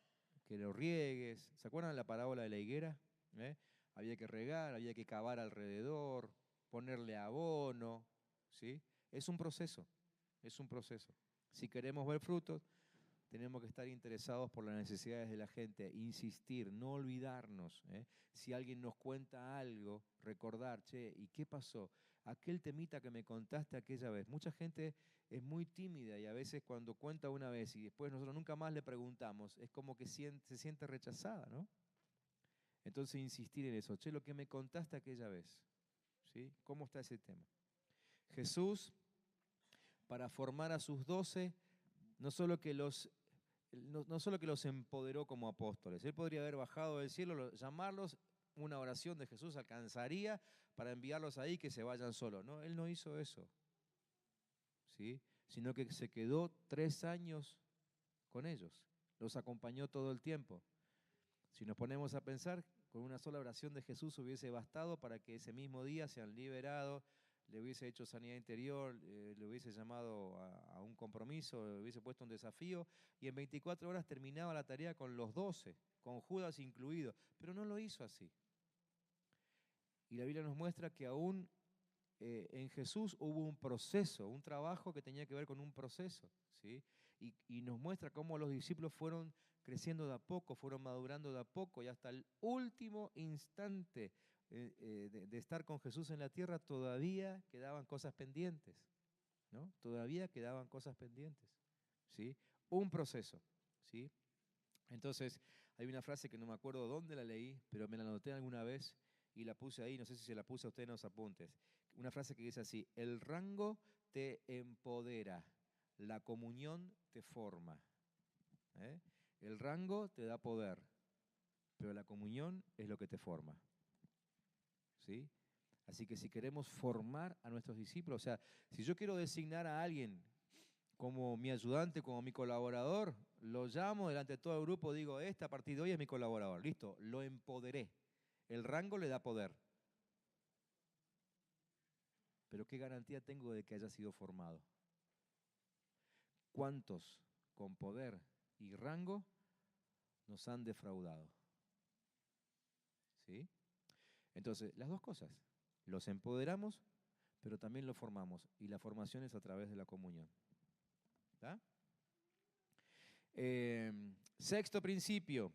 que lo riegues. ¿Se acuerdan de la parábola de la higuera? Había que regar, había que cavar alrededor, ponerle abono, ¿sí? Es un proceso, es un proceso. Si queremos ver frutos, tenemos que estar interesados por las necesidades de la gente, insistir, no olvidarnos. Si alguien nos cuenta algo, recordar, che, ¿y qué pasó? Aquel temita que me contaste aquella vez. Mucha gente es muy tímida y a veces cuando cuenta una vez y después nosotros nunca más le preguntamos, es como que se siente rechazada, ¿no? Entonces insistir en eso, che, lo que me contaste aquella vez, ¿sí? ¿Cómo está ese tema? Jesús, para formar a sus 12, no solo que los empoderó como apóstoles, él podría haber bajado del cielo, llamarlos, una oración de Jesús alcanzaría para enviarlos ahí que se vayan solos. No, él no hizo eso, ¿sí? Sino que se quedó 3 años con ellos, los acompañó todo el tiempo. Si nos ponemos a pensar, con una sola oración de Jesús hubiese bastado para que ese mismo día sean liberados, le hubiese hecho sanidad interior, le hubiese llamado a un compromiso, le hubiese puesto un desafío, y en 24 horas terminaba la tarea con los 12, con Judas incluido, pero no lo hizo así. Y la Biblia nos muestra que aún en Jesús hubo un proceso, un trabajo que tenía que ver con un proceso, ¿sí? Y nos muestra cómo los discípulos fueron creciendo de a poco, fueron madurando de a poco, y hasta el último instante de estar con Jesús en la tierra todavía quedaban cosas pendientes, ¿no? Todavía quedaban cosas pendientes, ¿sí? Un proceso, ¿sí? Entonces, hay una frase que no me acuerdo dónde la leí, pero me la anoté alguna vez y la puse ahí, no sé si se la puse a usted en los apuntes. Una frase que dice así: el rango te empodera, la comunión te forma. El rango te da poder, pero la comunión es lo que te forma. ¿Sí? Así que si queremos formar a nuestros discípulos, o sea, si yo quiero designar a alguien como mi ayudante, como mi colaborador, lo llamo delante de todo el grupo, digo, a partir de hoy es mi colaborador. Listo, lo empoderé. El rango le da poder. Pero ¿qué garantía tengo de que haya sido formado? ¿Cuántos con poder y rango nos han defraudado? ¿Sí? Entonces, las dos cosas. Los empoderamos, pero también los formamos. Y la formación es a través de la comunión. ¿Está? Sexto principio.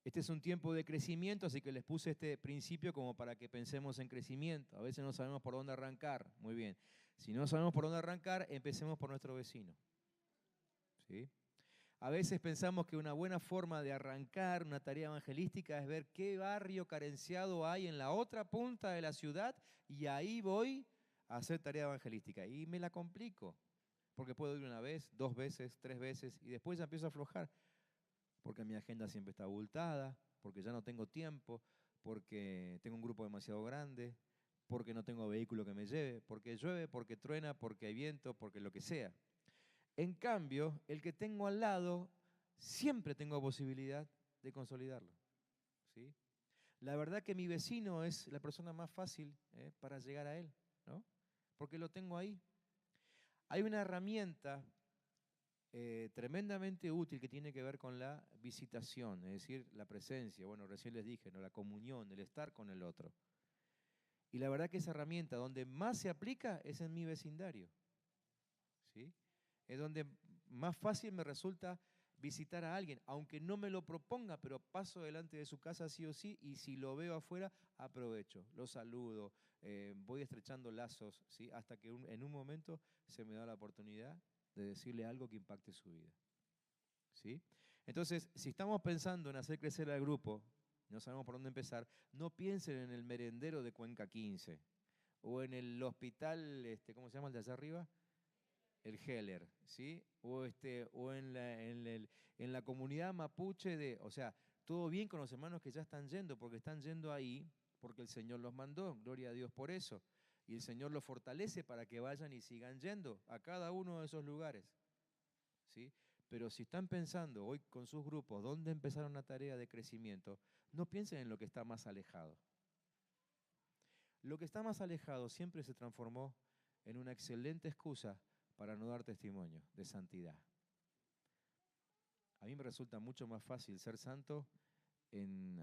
Este es un tiempo de crecimiento, así que les puse este principio como para que pensemos en crecimiento. A veces no sabemos por dónde arrancar. Muy bien. Si no sabemos por dónde arrancar, empecemos por nuestro vecino. ¿Sí? A veces pensamos que una buena forma de arrancar una tarea evangelística es ver qué barrio carenciado hay en la otra punta de la ciudad y ahí voy a hacer tarea evangelística. Y me la complico, porque puedo ir una vez, 2 veces, 3 veces y después ya empiezo a aflojar. Porque mi agenda siempre está abultada, porque ya no tengo tiempo, porque tengo un grupo demasiado grande, porque no tengo vehículo que me lleve, porque llueve, porque truena, porque hay viento, porque lo que sea. En cambio, el que tengo al lado, siempre tengo posibilidad de consolidarlo. ¿Sí? La verdad que mi vecino es la persona más fácil para llegar a él, ¿no? Porque lo tengo ahí. Hay una herramienta tremendamente útil que tiene que ver con la visitación, es decir, la presencia, bueno, recién les dije, ¿no? La comunión, el estar con el otro. Y la verdad que esa herramienta donde más se aplica es en mi vecindario, ¿sí? Es donde más fácil me resulta visitar a alguien, aunque no me lo proponga, pero paso delante de su casa sí o sí, y si lo veo afuera, aprovecho, lo saludo, voy estrechando lazos, ¿sí? Hasta que en un momento se me da la oportunidad de decirle algo que impacte su vida. ¿Sí? Entonces, si estamos pensando en hacer crecer al grupo, no sabemos por dónde empezar, no piensen en el merendero de Cuenca 15 o en el hospital, ¿cómo se llama el de allá arriba? El Heller, ¿sí? O en la comunidad mapuche o sea, todo bien con los hermanos que ya están yendo, porque están yendo ahí, porque el Señor los mandó, gloria a Dios por eso. Y el Señor los fortalece para que vayan y sigan yendo a cada uno de esos lugares, ¿sí? Pero si están pensando hoy con sus grupos dónde empezar una tarea de crecimiento, no piensen en lo que está más alejado. Lo que está más alejado siempre se transformó en una excelente excusa para no dar testimonio de santidad. A mí me resulta mucho más fácil ser santo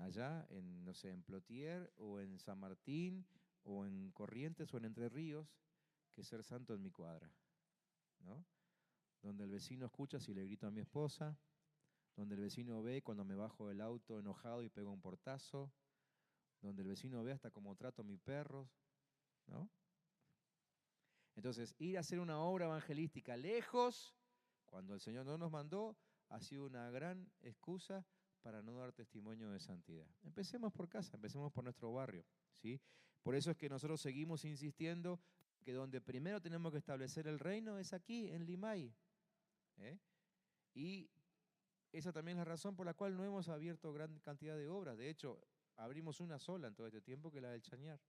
allá, no sé, en Plotier o en San Martín o en Corrientes o en Entre Ríos, que ser santo en mi cuadra, ¿no? Donde el vecino escucha si le grito a mi esposa, donde el vecino ve cuando me bajo del auto enojado y pego un portazo, donde el vecino ve hasta cómo trato a mis perros, ¿no? Entonces, ir a hacer una obra evangelística lejos, cuando el Señor no nos mandó, ha sido una gran excusa para no dar testimonio de santidad. Empecemos por casa, empecemos por nuestro barrio, ¿sí? Por eso es que nosotros seguimos insistiendo que donde primero tenemos que establecer el reino es aquí, en Limay. Y esa también es la razón por la cual no hemos abierto gran cantidad de obras. De hecho, abrimos una sola en todo este tiempo, que es la del Chañar.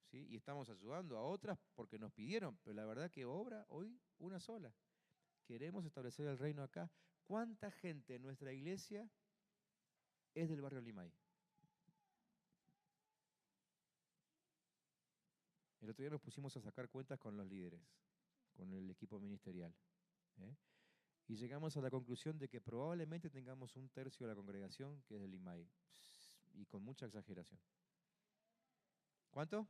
¿Sí? Y estamos ayudando a otras porque nos pidieron, pero la verdad que obra hoy una sola. Queremos establecer el reino acá. ¿Cuánta gente en nuestra iglesia es del barrio Limay? El otro día nos pusimos a sacar cuentas con los líderes, con el equipo ministerial. Y llegamos a la conclusión de que probablemente tengamos 1/3 de la congregación que es del Limay. Y con mucha exageración. ¿Cuánto?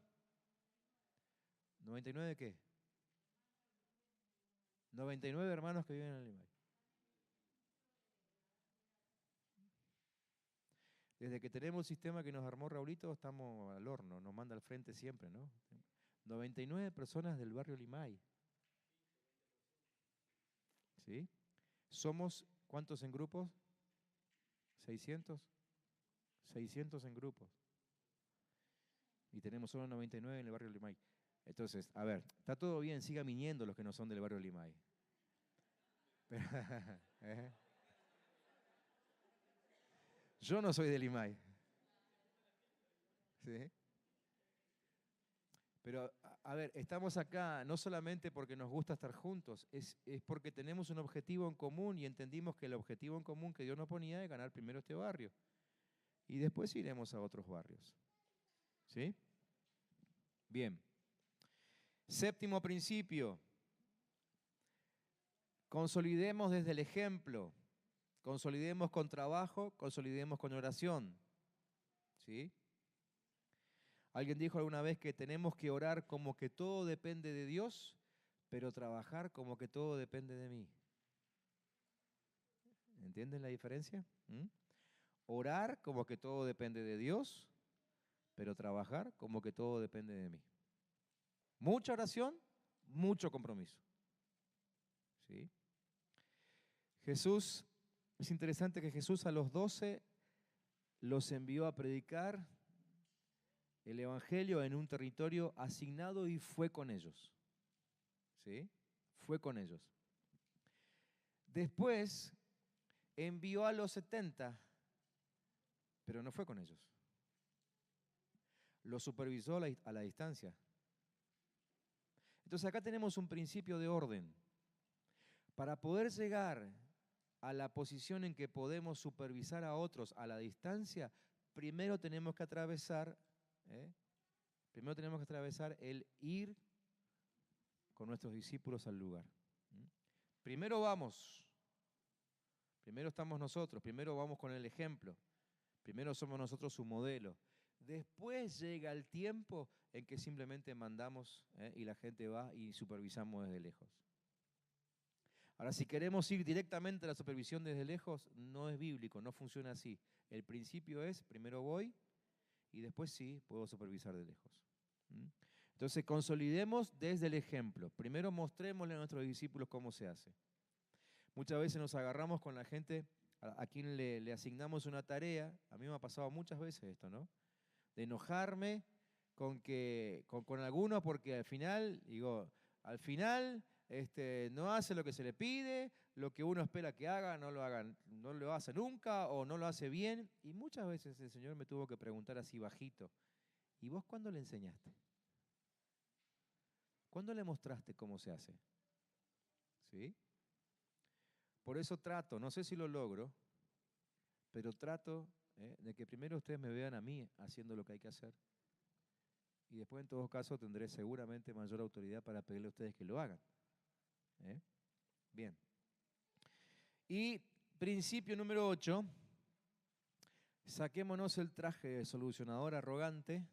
¿99 qué? 99 hermanos que viven en el Limay. Desde que tenemos el sistema que nos armó Raulito, estamos al horno, nos manda al frente siempre, ¿no? 99 personas del barrio Limay. ¿Sí? ¿Somos cuántos en grupos? 600. 600 en grupos. Y tenemos solo 99 en el barrio Limay. Entonces, a ver, está todo bien, sigan viniendo los que no son del barrio Limay. Pero, yo no soy de Limay. ¿Sí? Pero, a ver, estamos acá no solamente porque nos gusta estar juntos, es porque tenemos un objetivo en común y entendimos que el objetivo en común que Dios nos ponía es ganar primero este barrio. Y después iremos a otros barrios. ¿Sí? Bien. Séptimo principio. Consolidemos desde el ejemplo. Consolidemos con trabajo, consolidemos con oración. ¿Sí? Alguien dijo alguna vez que tenemos que orar como que todo depende de Dios, pero trabajar como que todo depende de mí. ¿Entienden la diferencia? ¿Mm? Orar como que todo depende de Dios, pero trabajar como que todo depende de mí. Mucha oración, mucho compromiso. ¿Sí? Jesús, es interesante que Jesús a los 12 los envió a predicar el Evangelio en un territorio asignado y fue con ellos. ¿Sí? Fue con ellos. Después envió a los 70, pero no fue con ellos. Los supervisó a la distancia. Entonces acá tenemos un principio de orden. Para poder llegar a la posición en que podemos supervisar a otros a la distancia, primero tenemos que atravesar el ir con nuestros discípulos al lugar. Primero vamos, primero estamos nosotros, primero vamos con el ejemplo, primero somos nosotros su modelo. Después llega el tiempo en que simplemente mandamos y la gente va y supervisamos desde lejos. Ahora, si queremos ir directamente a la supervisión desde lejos, no es bíblico, no funciona así. El principio es, primero voy y después sí puedo supervisar de lejos. Entonces, consolidemos desde el ejemplo. Primero mostrémosle a nuestros discípulos cómo se hace. Muchas veces nos agarramos con la gente a quien le asignamos una tarea. A mí me ha pasado muchas veces esto, ¿no? De enojarme con algunos porque al final no hace lo que se le pide, lo que uno espera que haga, no lo hace nunca o no lo hace bien. Y muchas veces el Señor me tuvo que preguntar así bajito, ¿y vos cuándo le enseñaste? ¿Cuándo le mostraste cómo se hace? ¿Sí? Por eso trato, no sé si lo logro, pero trato de que primero ustedes me vean a mí haciendo lo que hay que hacer. Y después, en todo caso, tendré seguramente mayor autoridad para pedirle a ustedes que lo hagan. Bien. Y principio número 8, saquémonos el traje de solucionador arrogante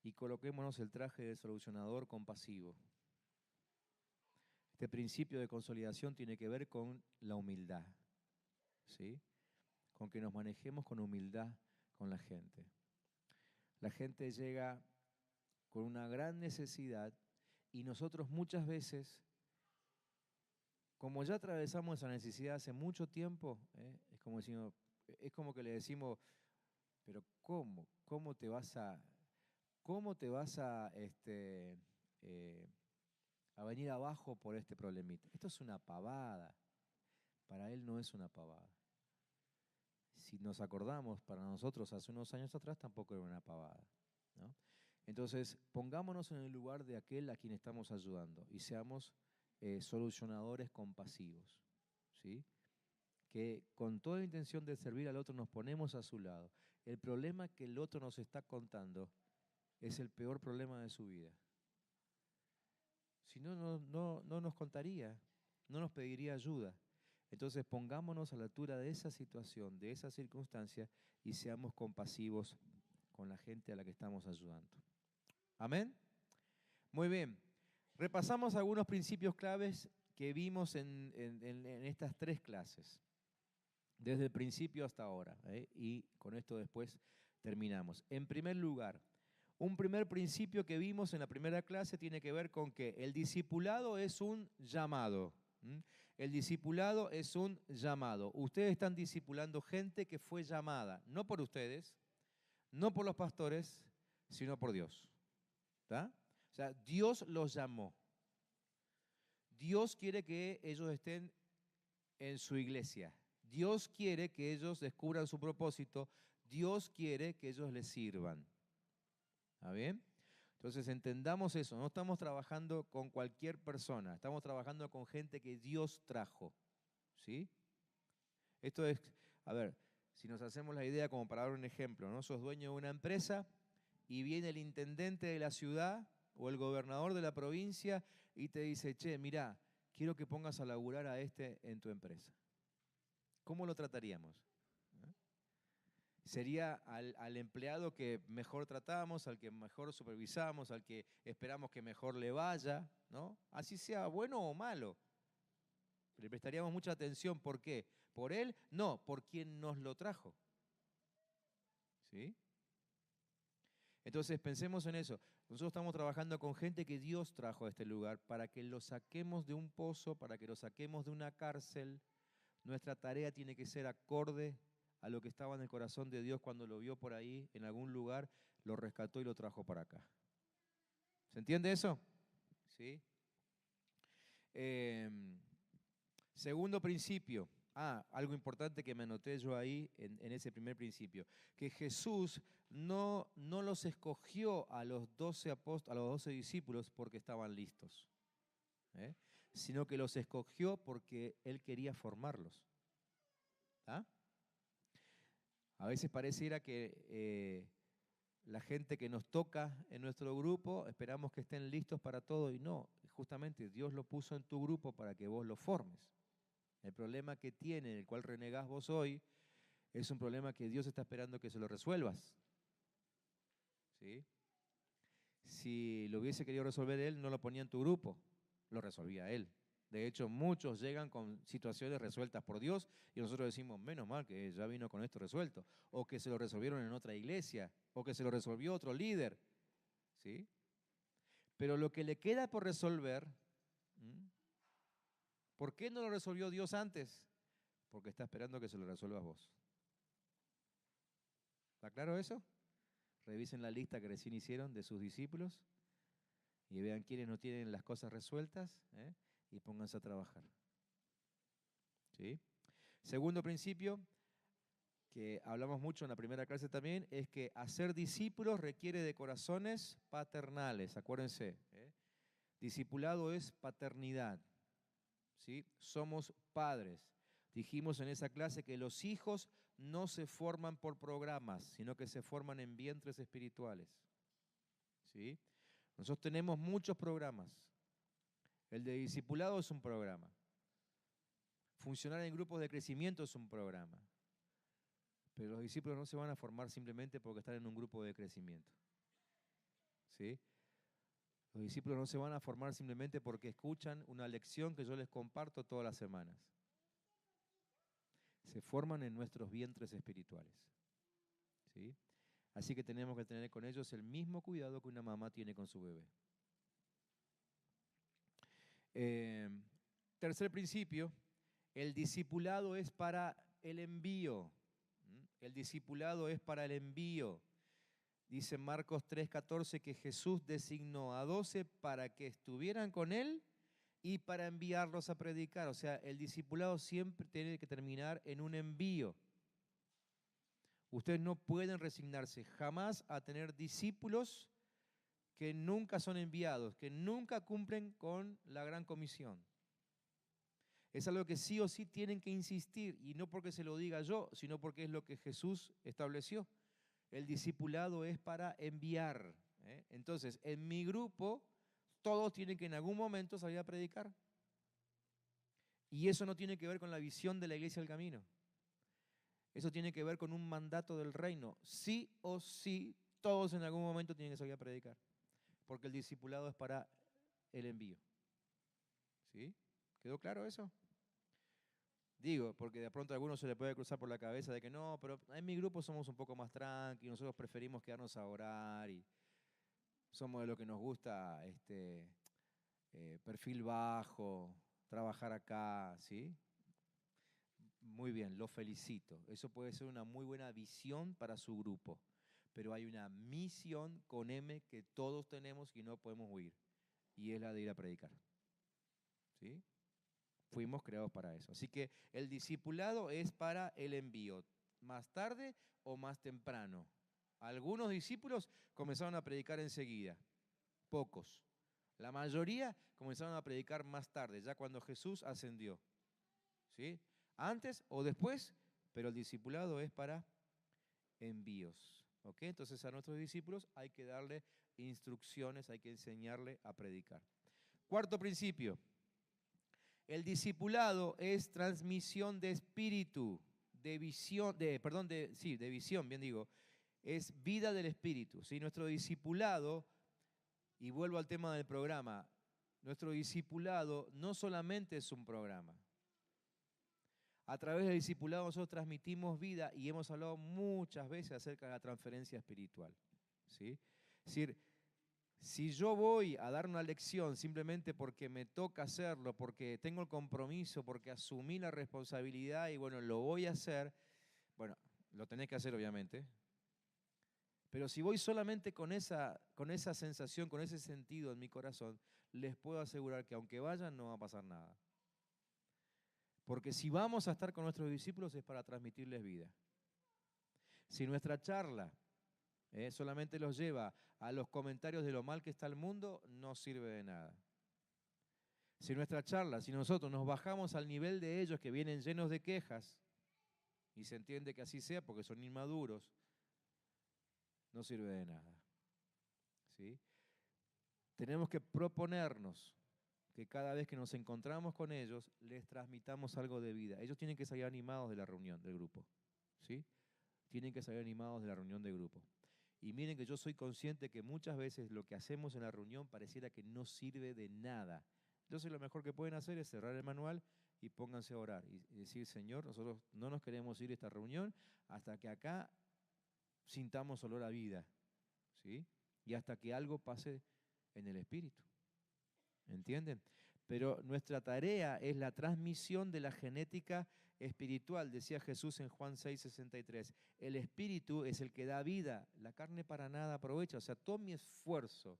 y coloquémonos el traje de solucionador compasivo. Este principio de consolidación tiene que ver con la humildad, ¿sí? Con que nos manejemos con humildad con la gente. La gente llega con una gran necesidad y nosotros muchas veces, como ya atravesamos esa necesidad hace mucho tiempo, es como que le decimos, pero ¿cómo? ¿Cómo te vas a venir abajo por este problemita? Esto es una pavada. Para él no es una pavada. Si nos acordamos, para nosotros hace unos años atrás tampoco era una pavada, ¿no? Entonces, pongámonos en el lugar de aquel a quien estamos ayudando y seamos solucionadores compasivos, ¿sí? Que con toda intención de servir al otro nos ponemos a su lado. El problema que el otro nos está contando es el peor problema de su vida. Si no, no nos contaría, no nos pediría ayuda. Entonces pongámonos a la altura de esa situación, de esa circunstancia y seamos compasivos con la gente a la que estamos ayudando. ¿Amén? Muy bien. Repasamos algunos principios claves que vimos en estas 3 clases, desde el principio hasta ahora, y con esto después terminamos. En primer lugar, un primer principio que vimos en la primera clase tiene que ver con que el discipulado es un llamado. El discipulado es un llamado. Ustedes están discipulando gente que fue llamada, no por ustedes, no por los pastores, sino por Dios. ¿Está? O sea, Dios los llamó. Dios quiere que ellos estén en su iglesia. Dios quiere que ellos descubran su propósito. Dios quiere que ellos les sirvan. ¿Está bien? Entonces entendamos eso, no estamos trabajando con cualquier persona, estamos trabajando con gente que Dios trajo, ¿sí? Esto es, a ver, si nos hacemos la idea como para dar un ejemplo, ¿no? Sos dueño de una empresa y viene el intendente de la ciudad o el gobernador de la provincia y te dice, che, mirá, quiero que pongas a laburar a este en tu empresa. ¿Cómo lo trataríamos? ¿Sería al empleado que mejor tratamos, al que mejor supervisamos, al que esperamos que mejor le vaya, ¿no? Así sea bueno o malo. Le prestaríamos mucha atención. ¿Por qué? ¿Por él? No, por quien nos lo trajo. ¿Sí? Entonces pensemos en eso. Nosotros estamos trabajando con gente que Dios trajo a este lugar para que lo saquemos de un pozo, para que lo saquemos de una cárcel. Nuestra tarea tiene que ser acorde a lo que estaba en el corazón de Dios cuando lo vio por ahí, en algún lugar, lo rescató y lo trajo para acá. ¿Se entiende eso? ¿Sí? Segundo principio. Algo importante que me anoté yo ahí en ese primer principio, que Jesús no los escogió a los 12 a los 12 discípulos porque estaban listos, sino que los escogió porque Él quería formarlos. ¿Ah? A veces pareciera que la gente que nos toca en nuestro grupo esperamos que estén listos para todo y no, justamente Dios lo puso en tu grupo para que vos lo formes. El problema que tiene, el cual renegás vos hoy, es un problema que Dios está esperando que se lo resuelvas. ¿Sí? Si lo hubiese querido resolver Él, no lo ponía en tu grupo, lo resolvía Él. De hecho, muchos llegan con situaciones resueltas por Dios y nosotros decimos, menos mal que ya vino con esto resuelto, o que se lo resolvieron en otra iglesia, o que se lo resolvió otro líder. ¿Sí? Pero lo que le queda por resolver, ¿por qué no lo resolvió Dios antes? Porque está esperando que se lo resuelvas vos. ¿Está claro eso? Revisen la lista que recién hicieron de sus discípulos y vean quiénes no tienen las cosas resueltas y pónganse a trabajar. ¿Sí? Segundo principio, que hablamos mucho en la primera clase también, es que hacer discípulos requiere de corazones paternales. Acuérdense, discipulado es paternidad. ¿Sí? Somos padres. Dijimos en esa clase que los hijos no se forman por programas, sino que se forman en vientres espirituales. ¿Sí? Nosotros tenemos muchos programas. El de discipulado es un programa. Funcionar en grupos de crecimiento es un programa. Pero los discípulos no se van a formar simplemente porque están en un grupo de crecimiento. ¿Sí? Los discípulos no se van a formar simplemente porque escuchan una lección que yo les comparto todas las semanas. Se forman en nuestros vientres espirituales. ¿Sí? Así que tenemos que tener con ellos el mismo cuidado que una mamá tiene con su bebé. Tercer principio, el discipulado es para el envío. El discipulado es para el envío. Dice Marcos 3:14 que Jesús designó a 12 para que estuvieran con Él y para enviarlos a predicar. O sea, el discipulado siempre tiene que terminar en un envío. Ustedes no pueden resignarse jamás a tener discípulos que nunca son enviados, que nunca cumplen con la gran comisión. Es algo que sí o sí tienen que insistir, y no porque se lo diga yo, sino porque es lo que Jesús estableció. El discipulado es para enviar. Entonces, en mi grupo, todos tienen que en algún momento salir a predicar. Y eso no tiene que ver con la visión de la Iglesia del Camino. Eso tiene que ver con un mandato del reino. Sí o sí, todos en algún momento tienen que salir a predicar. Porque el discipulado es para el envío. ¿Sí? ¿Quedó claro eso? Digo, porque de pronto a algunos se le puede cruzar por la cabeza de que no, pero en mi grupo somos un poco más tranquilos, nosotros preferimos quedarnos a orar y somos de lo que nos gusta perfil bajo, trabajar acá, ¿sí? Muy bien, lo felicito. Eso puede ser una muy buena visión para su grupo, pero hay una misión con M que todos tenemos y no podemos huir, y es la de ir a predicar. ¿Sí? Fuimos creados para eso. Así que el discipulado es para el envío, más tarde o más temprano. Algunos discípulos comenzaron a predicar enseguida, pocos. La mayoría comenzaron a predicar más tarde, ya cuando Jesús ascendió. ¿Sí? Antes o después, pero el discipulado es para envíos. ¿Ok? Entonces a nuestros discípulos hay que darle instrucciones, hay que enseñarle a predicar. Cuarto principio. El discipulado es transmisión de espíritu, de visión, de visión, bien digo, es vida del espíritu. ¿Sí? Nuestro discipulado, y vuelvo al tema del programa, nuestro discipulado no solamente es un programa. A través del discipulado nosotros transmitimos vida y hemos hablado muchas veces acerca de la transferencia espiritual. ¿Sí? Es decir, si yo voy a dar una lección simplemente porque me toca hacerlo, porque tengo el compromiso, porque asumí la responsabilidad y bueno, lo voy a hacer, bueno, lo tenés que hacer obviamente, pero si voy solamente con esa sensación, con ese sentido en mi corazón, les puedo asegurar que aunque vayan no va a pasar nada. Porque si vamos a estar con nuestros discípulos es para transmitirles vida. Si nuestra charla solamente los lleva a los comentarios de lo mal que está el mundo, no sirve de nada. Si nuestra charla, si nosotros nos bajamos al nivel de ellos que vienen llenos de quejas, y se entiende que así sea porque son inmaduros, no sirve de nada. ¿Sí? Tenemos que proponernos que cada vez que nos encontramos con ellos, les transmitamos algo de vida. Ellos tienen que salir animados de la reunión del grupo. ¿Sí? Tienen que salir animados de la reunión del grupo. Y miren que yo soy consciente que muchas veces lo que hacemos en la reunión pareciera que no sirve de nada. Entonces lo mejor que pueden hacer es cerrar el manual y pónganse a orar y decir, Señor, nosotros no nos queremos ir a esta reunión hasta que acá sintamos olor a vida, ¿sí? Y hasta que algo pase en el espíritu. ¿Entienden? Pero nuestra tarea es la transmisión de la genética espiritual, decía Jesús en Juan 6:63. El espíritu es el que da vida, la carne para nada aprovecha. O sea, todo mi esfuerzo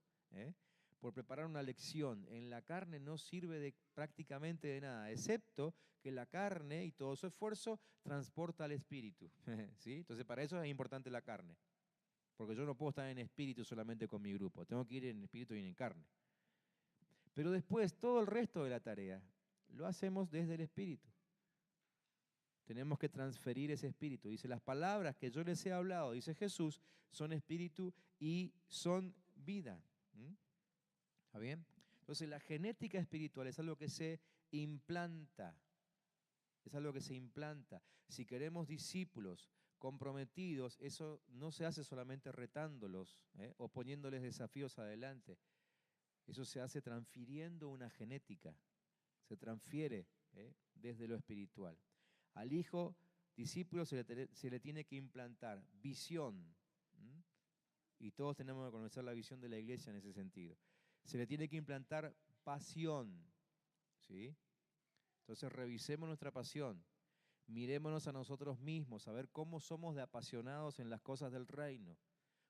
por preparar una lección en la carne no sirve prácticamente de nada, excepto que la carne y todo su esfuerzo transporta al espíritu. ¿Sí? Entonces, para eso es importante la carne, porque yo no puedo estar en espíritu solamente con mi grupo, tengo que ir en espíritu y en carne. Pero después, todo el resto de la tarea lo hacemos desde el Espíritu. Tenemos que transferir ese Espíritu. Dice, las palabras que yo les he hablado, dice Jesús, son Espíritu y son vida. ¿Está bien? Entonces, la genética espiritual es algo que se implanta. Es algo que se implanta. Si queremos discípulos comprometidos, eso no se hace solamente retándolos o poniéndoles desafíos adelante. Eso se hace transfiriendo una genética, se transfiere desde lo espiritual. Al hijo discípulo se le tiene que implantar visión, y todos tenemos que conocer la visión de la iglesia en ese sentido. Se le tiene que implantar pasión, ¿sí? Entonces revisemos nuestra pasión, mirémonos a nosotros mismos, a ver cómo somos de apasionados en las cosas del reino,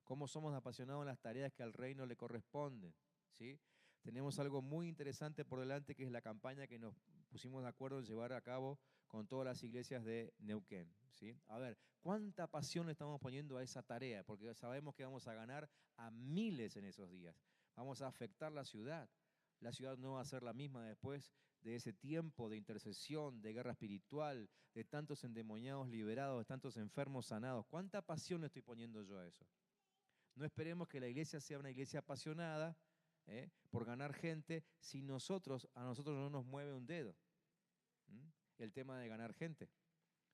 cómo somos de apasionados en las tareas que al reino le corresponden. ¿Sí? Tenemos algo muy interesante por delante, que es la campaña que nos pusimos de acuerdo en llevar a cabo con todas las iglesias de Neuquén. ¿Sí? A ver, ¿cuánta pasión le estamos poniendo a esa tarea? Porque sabemos que vamos a ganar a miles en esos días. Vamos a afectar la ciudad. La ciudad no va a ser la misma después de ese tiempo de intercesión, de guerra espiritual, de tantos endemoniados liberados, de tantos enfermos sanados. ¿Cuánta pasión le estoy poniendo yo a eso? No esperemos que la iglesia sea una iglesia apasionada por ganar gente si a nosotros no nos mueve un dedo. El tema de ganar gente.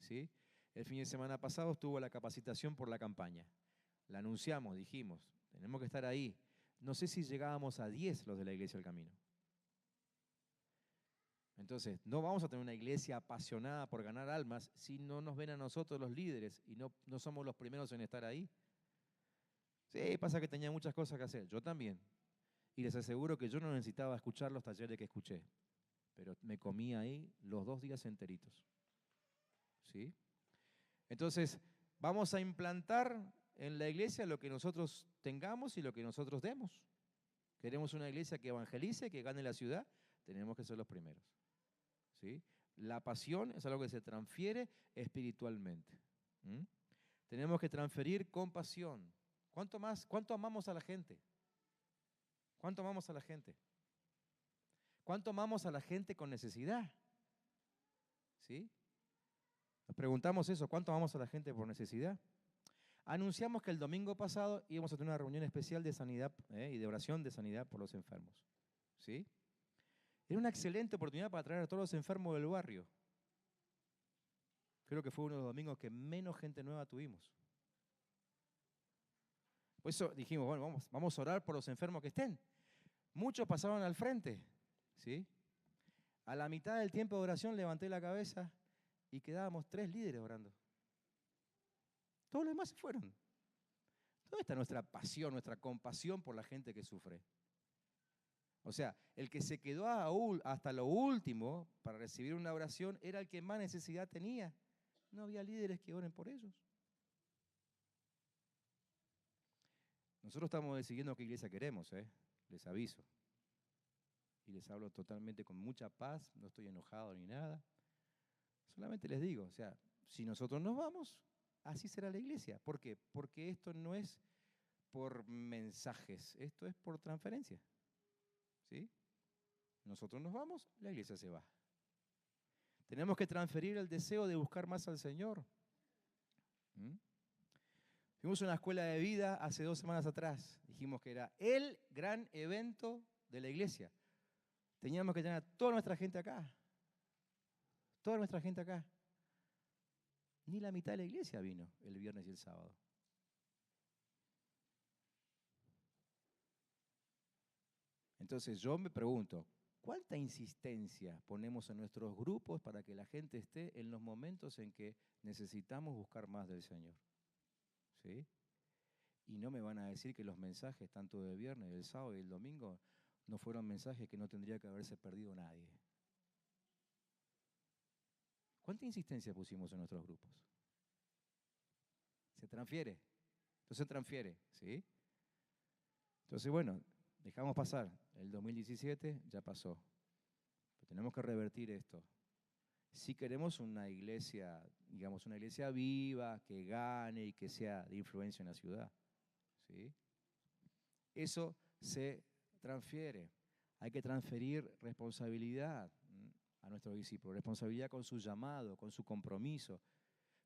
¿Sí? El fin de semana pasado estuvo la capacitación por la campaña. La anunciamos, dijimos, tenemos que estar ahí. No sé si llegábamos a 10 los de la iglesia del camino. Entonces, no vamos a tener una iglesia apasionada por ganar almas si no nos ven a nosotros los líderes y no somos los primeros en estar ahí. Sí, pasa que tenía muchas cosas que hacer, yo también. Y les aseguro que yo no necesitaba escuchar los talleres que escuché, pero me comí ahí los 2 días enteritos. ¿Sí? Entonces, vamos a implantar en la iglesia lo que nosotros tengamos y lo que nosotros demos. Queremos una iglesia que evangelice, que gane la ciudad, tenemos que ser los primeros. ¿Sí? La pasión es algo que se transfiere espiritualmente. Tenemos que transferir compasión. ¿Cuánto amamos a la gente? ¿Cuánto amamos a la gente? ¿Cuánto amamos a la gente con necesidad? ¿Sí? Nos preguntamos eso, ¿cuánto amamos a la gente por necesidad? Anunciamos que el domingo pasado íbamos a tener una reunión especial de sanidad y de oración de sanidad por los enfermos. ¿Sí? Era una excelente oportunidad para traer a todos los enfermos del barrio. Creo que fue uno de los domingos que menos gente nueva tuvimos. Por eso dijimos, bueno, vamos a orar por los enfermos que estén. Muchos pasaron al frente, ¿sí? A la mitad del tiempo de oración levanté la cabeza y quedábamos 3 líderes orando. Todos los demás se fueron. ¿Dónde está nuestra pasión, nuestra compasión por la gente que sufre? O sea, el que se quedó hasta lo último para recibir una oración era el que más necesidad tenía. No había líderes que oren por ellos. Nosotros estamos decidiendo qué iglesia queremos, les aviso. Y les hablo totalmente con mucha paz, no estoy enojado ni nada. Solamente les digo, o sea, si nosotros nos vamos, así será la iglesia. ¿Por qué? Porque esto no es por mensajes, esto es por transferencia. ¿Sí? Nosotros nos vamos, la iglesia se va. Tenemos que transferir el deseo de buscar más al Señor. Fuimos a una escuela de vida hace 2 semanas atrás. Dijimos que era el gran evento de la iglesia. Teníamos que tener a toda nuestra gente acá. Toda nuestra gente acá. Ni la mitad de la iglesia vino el viernes y el sábado. Entonces yo me pregunto, ¿cuánta insistencia ponemos en nuestros grupos para que la gente esté en los momentos en que necesitamos buscar más del Señor? ¿Sí? Y no me van a decir que los mensajes, tanto del viernes, del sábado y del domingo, no fueron mensajes que no tendría que haberse perdido nadie. ¿Cuánta insistencia pusimos en nuestros grupos? Se transfiere. Entonces transfiere, ¿sí? Entonces, bueno, dejamos pasar. El 2017 ya pasó. Pero tenemos que revertir esto. Si queremos una iglesia, digamos, una iglesia viva, que gane y que sea de influencia en la ciudad, ¿sí? Eso se transfiere. Hay que transferir responsabilidad a nuestros discípulos, responsabilidad con su llamado, con su compromiso.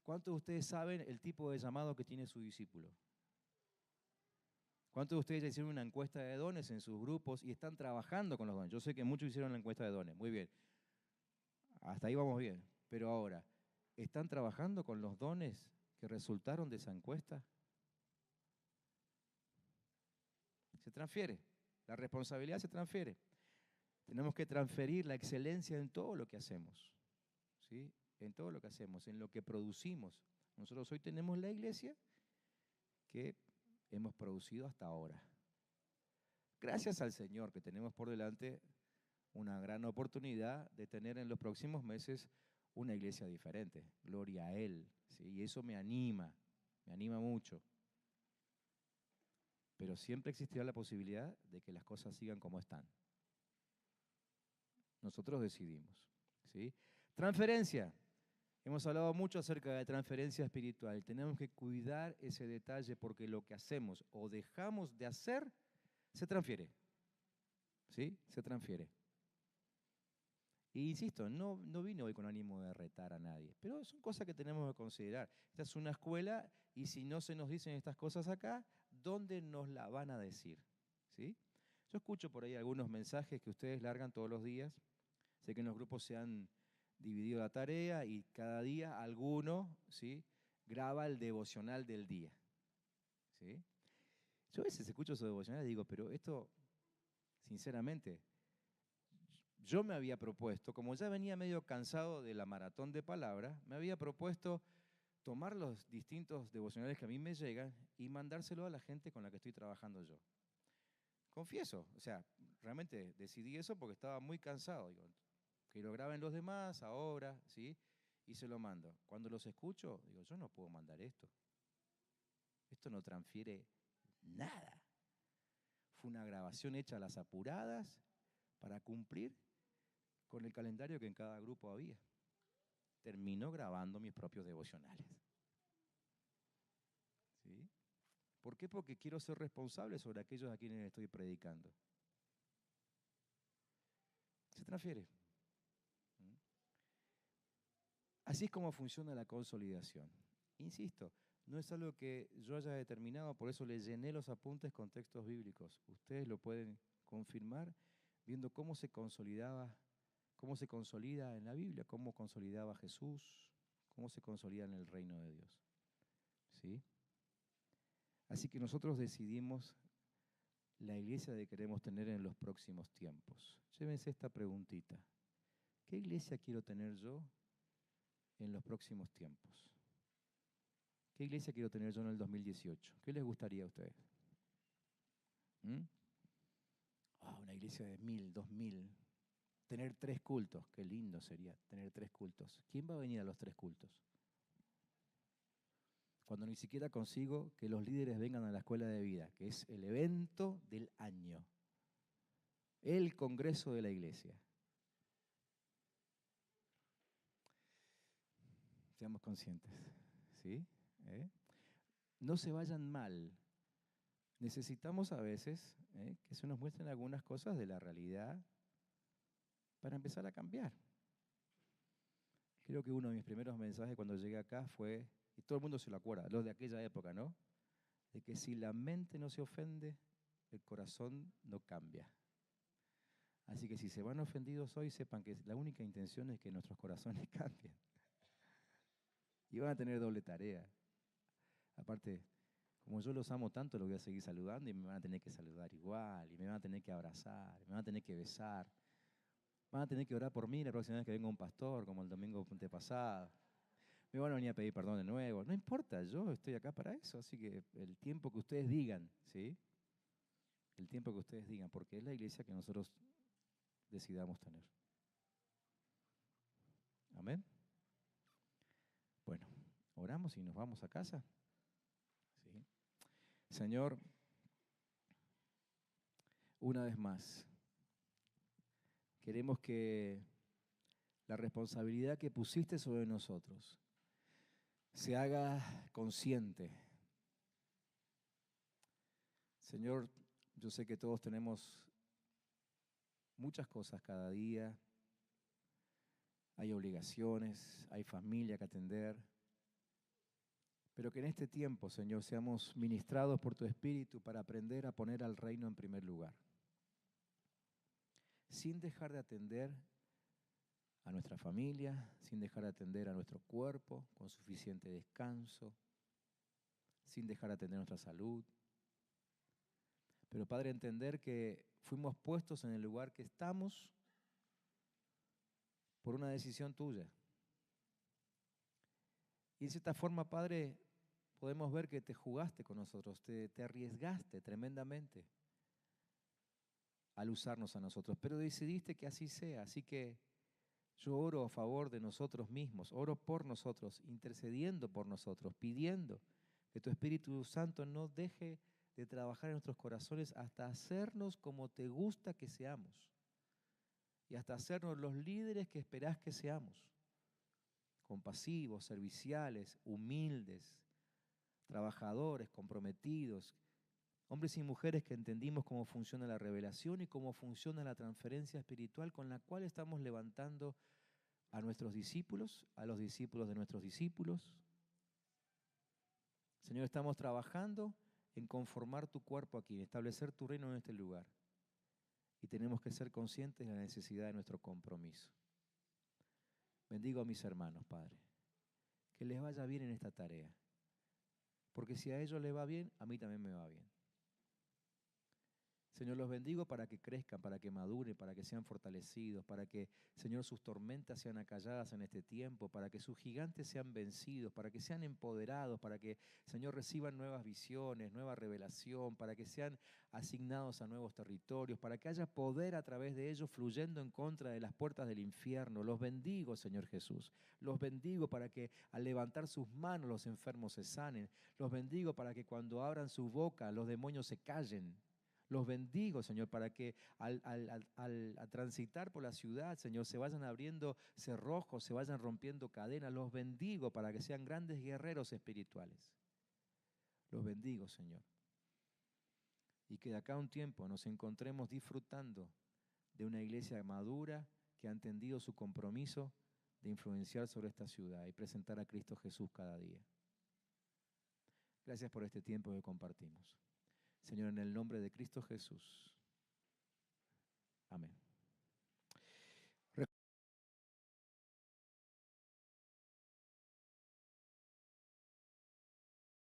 ¿Cuántos de ustedes saben el tipo de llamado que tiene su discípulo? ¿Cuántos de ustedes ya hicieron una encuesta de dones en sus grupos y están trabajando con los dones? Yo sé que muchos hicieron la encuesta de dones, muy bien. Hasta ahí vamos bien. Pero ahora, ¿están trabajando con los dones que resultaron de esa encuesta? Se transfiere, la responsabilidad se transfiere. Tenemos que transferir la excelencia en todo lo que hacemos, ¿sí? En todo lo que hacemos, en lo que producimos. Nosotros hoy tenemos la iglesia que hemos producido hasta ahora. Gracias al Señor que tenemos por delante una gran oportunidad de tener en los próximos meses una iglesia diferente. Gloria a Él, ¿sí? Y eso me anima mucho. Pero siempre existirá la posibilidad de que las cosas sigan como están. Nosotros decidimos, ¿sí? Transferencia. Hemos hablado mucho acerca de transferencia espiritual. Tenemos que cuidar ese detalle porque lo que hacemos o dejamos de hacer se transfiere. ¿Sí? Se transfiere. Y insisto, no vine hoy con ánimo de retar a nadie, pero son cosas que tenemos que considerar. Esta es una escuela y si no se nos dicen estas cosas acá, ¿dónde nos la van a decir? ¿Sí? Yo escucho por ahí algunos mensajes que ustedes largan todos los días. Sé que en los grupos se han dividido la tarea y cada día alguno, ¿sí?, graba el devocional del día. ¿Sí? Yo a veces escucho esos devocionales y digo, pero esto, sinceramente, yo me había propuesto, como ya venía medio cansado de la maratón de palabras, me había propuesto tomar los distintos devocionales que a mí me llegan y mandárselo a la gente con la que estoy trabajando yo. Confieso, o sea, realmente decidí eso porque estaba muy cansado. Digo, que lo graben los demás ahora, ¿sí? Y se lo mando. Cuando los escucho, digo, yo no puedo mandar esto. Esto no transfiere nada. Fue una grabación hecha a las apuradas para cumplir con el calendario que en cada grupo había. Termino grabando mis propios devocionales. ¿Sí? ¿Por qué? Porque quiero ser responsable sobre aquellos a quienes estoy predicando. Se transfiere. Así es como funciona la consolidación. Insisto, no es algo que yo haya determinado, por eso le llené los apuntes con textos bíblicos. Ustedes lo pueden confirmar viendo cómo se consolida en la Biblia, cómo consolidaba Jesús, cómo se consolida en el reino de Dios. ¿Sí? Así que nosotros decidimos la iglesia que queremos tener en los próximos tiempos. Llévense esta preguntita. ¿Qué iglesia quiero tener yo en los próximos tiempos? ¿Qué iglesia quiero tener yo en el 2018? ¿Qué les gustaría a ustedes? Una iglesia de 1000, 2000. Tener 3 cultos. Qué lindo sería tener 3 cultos. ¿Quién va a venir a los 3 cultos? Cuando ni siquiera consigo que los líderes vengan a la escuela de vida, que es el evento del año, el congreso de la iglesia. Seamos conscientes, ¿sí? No se vayan mal. Necesitamos a veces que se nos muestren algunas cosas de la realidad para empezar a cambiar. Creo que uno de mis primeros mensajes cuando llegué acá fue, y todo el mundo se lo acuerda, los de aquella época, ¿no? De que si la mente no se ofende, el corazón no cambia. Así que si se van ofendidos hoy, sepan que la única intención es que nuestros corazones cambien. Y van a tener doble tarea. Aparte, como yo los amo tanto, los voy a seguir saludando y me van a tener que saludar igual, y me van a tener que abrazar, y me van a tener que besar. Van a tener que orar por mí la próxima vez que venga un pastor, como el domingo antepasado. Me van a venir a pedir perdón de nuevo. No importa, yo estoy acá para eso. Así que el tiempo que ustedes digan, ¿sí? El tiempo que ustedes digan, porque es la iglesia que nosotros decidamos tener. Amén. Bueno, oramos y nos vamos a casa. ¿Sí? Señor, una vez más, queremos que la responsabilidad que pusiste sobre nosotros se haga consciente. Señor, yo sé que todos tenemos muchas cosas cada día, hay obligaciones, hay familia que atender, pero que en este tiempo, Señor, seamos ministrados por tu Espíritu para aprender a poner al reino en primer lugar, sin dejar de atender a nuestra familia, sin dejar de atender a nuestro cuerpo, con suficiente descanso, sin dejar de atender nuestra salud. Pero Padre, entender que fuimos puestos en el lugar que estamos por una decisión tuya. Y de cierta forma, Padre, podemos ver que te jugaste con nosotros, te arriesgaste tremendamente al usarnos a nosotros, pero decidiste que así sea. Así que yo oro a favor de nosotros mismos, oro por nosotros, intercediendo por nosotros, pidiendo que tu Espíritu Santo no deje de trabajar en nuestros corazones hasta hacernos como te gusta que seamos y hasta hacernos los líderes que esperás que seamos, compasivos, serviciales, humildes, trabajadores, comprometidos, hombres y mujeres que entendimos cómo funciona la revelación y cómo funciona la transferencia espiritual con la cual estamos levantando a nuestros discípulos, a los discípulos de nuestros discípulos. Señor, estamos trabajando en conformar tu cuerpo aquí, en establecer tu reino en este lugar. Y tenemos que ser conscientes de la necesidad de nuestro compromiso. Bendigo a mis hermanos, Padre, que les vaya bien en esta tarea. Porque si a ellos les va bien, a mí también me va bien. Señor, los bendigo para que crezcan, para que maduren, para que sean fortalecidos, para que, Señor, sus tormentas sean acalladas en este tiempo, para que sus gigantes sean vencidos, para que sean empoderados, para que, Señor, reciban nuevas visiones, nueva revelación, para que sean asignados a nuevos territorios, para que haya poder a través de ellos fluyendo en contra de las puertas del infierno. Los bendigo, Señor Jesús. Los bendigo para que al levantar sus manos los enfermos se sanen. Los bendigo para que cuando abran su boca los demonios se callen. Los bendigo, Señor, para que al transitar por la ciudad, Señor, se vayan abriendo cerrojos, se vayan rompiendo cadenas. Los bendigo para que sean grandes guerreros espirituales. Los bendigo, Señor. Y que de acá a un tiempo nos encontremos disfrutando de una iglesia madura que ha entendido su compromiso de influenciar sobre esta ciudad y presentar a Cristo Jesús cada día. Gracias por este tiempo que compartimos. Señor, en el nombre de Cristo Jesús. Amén.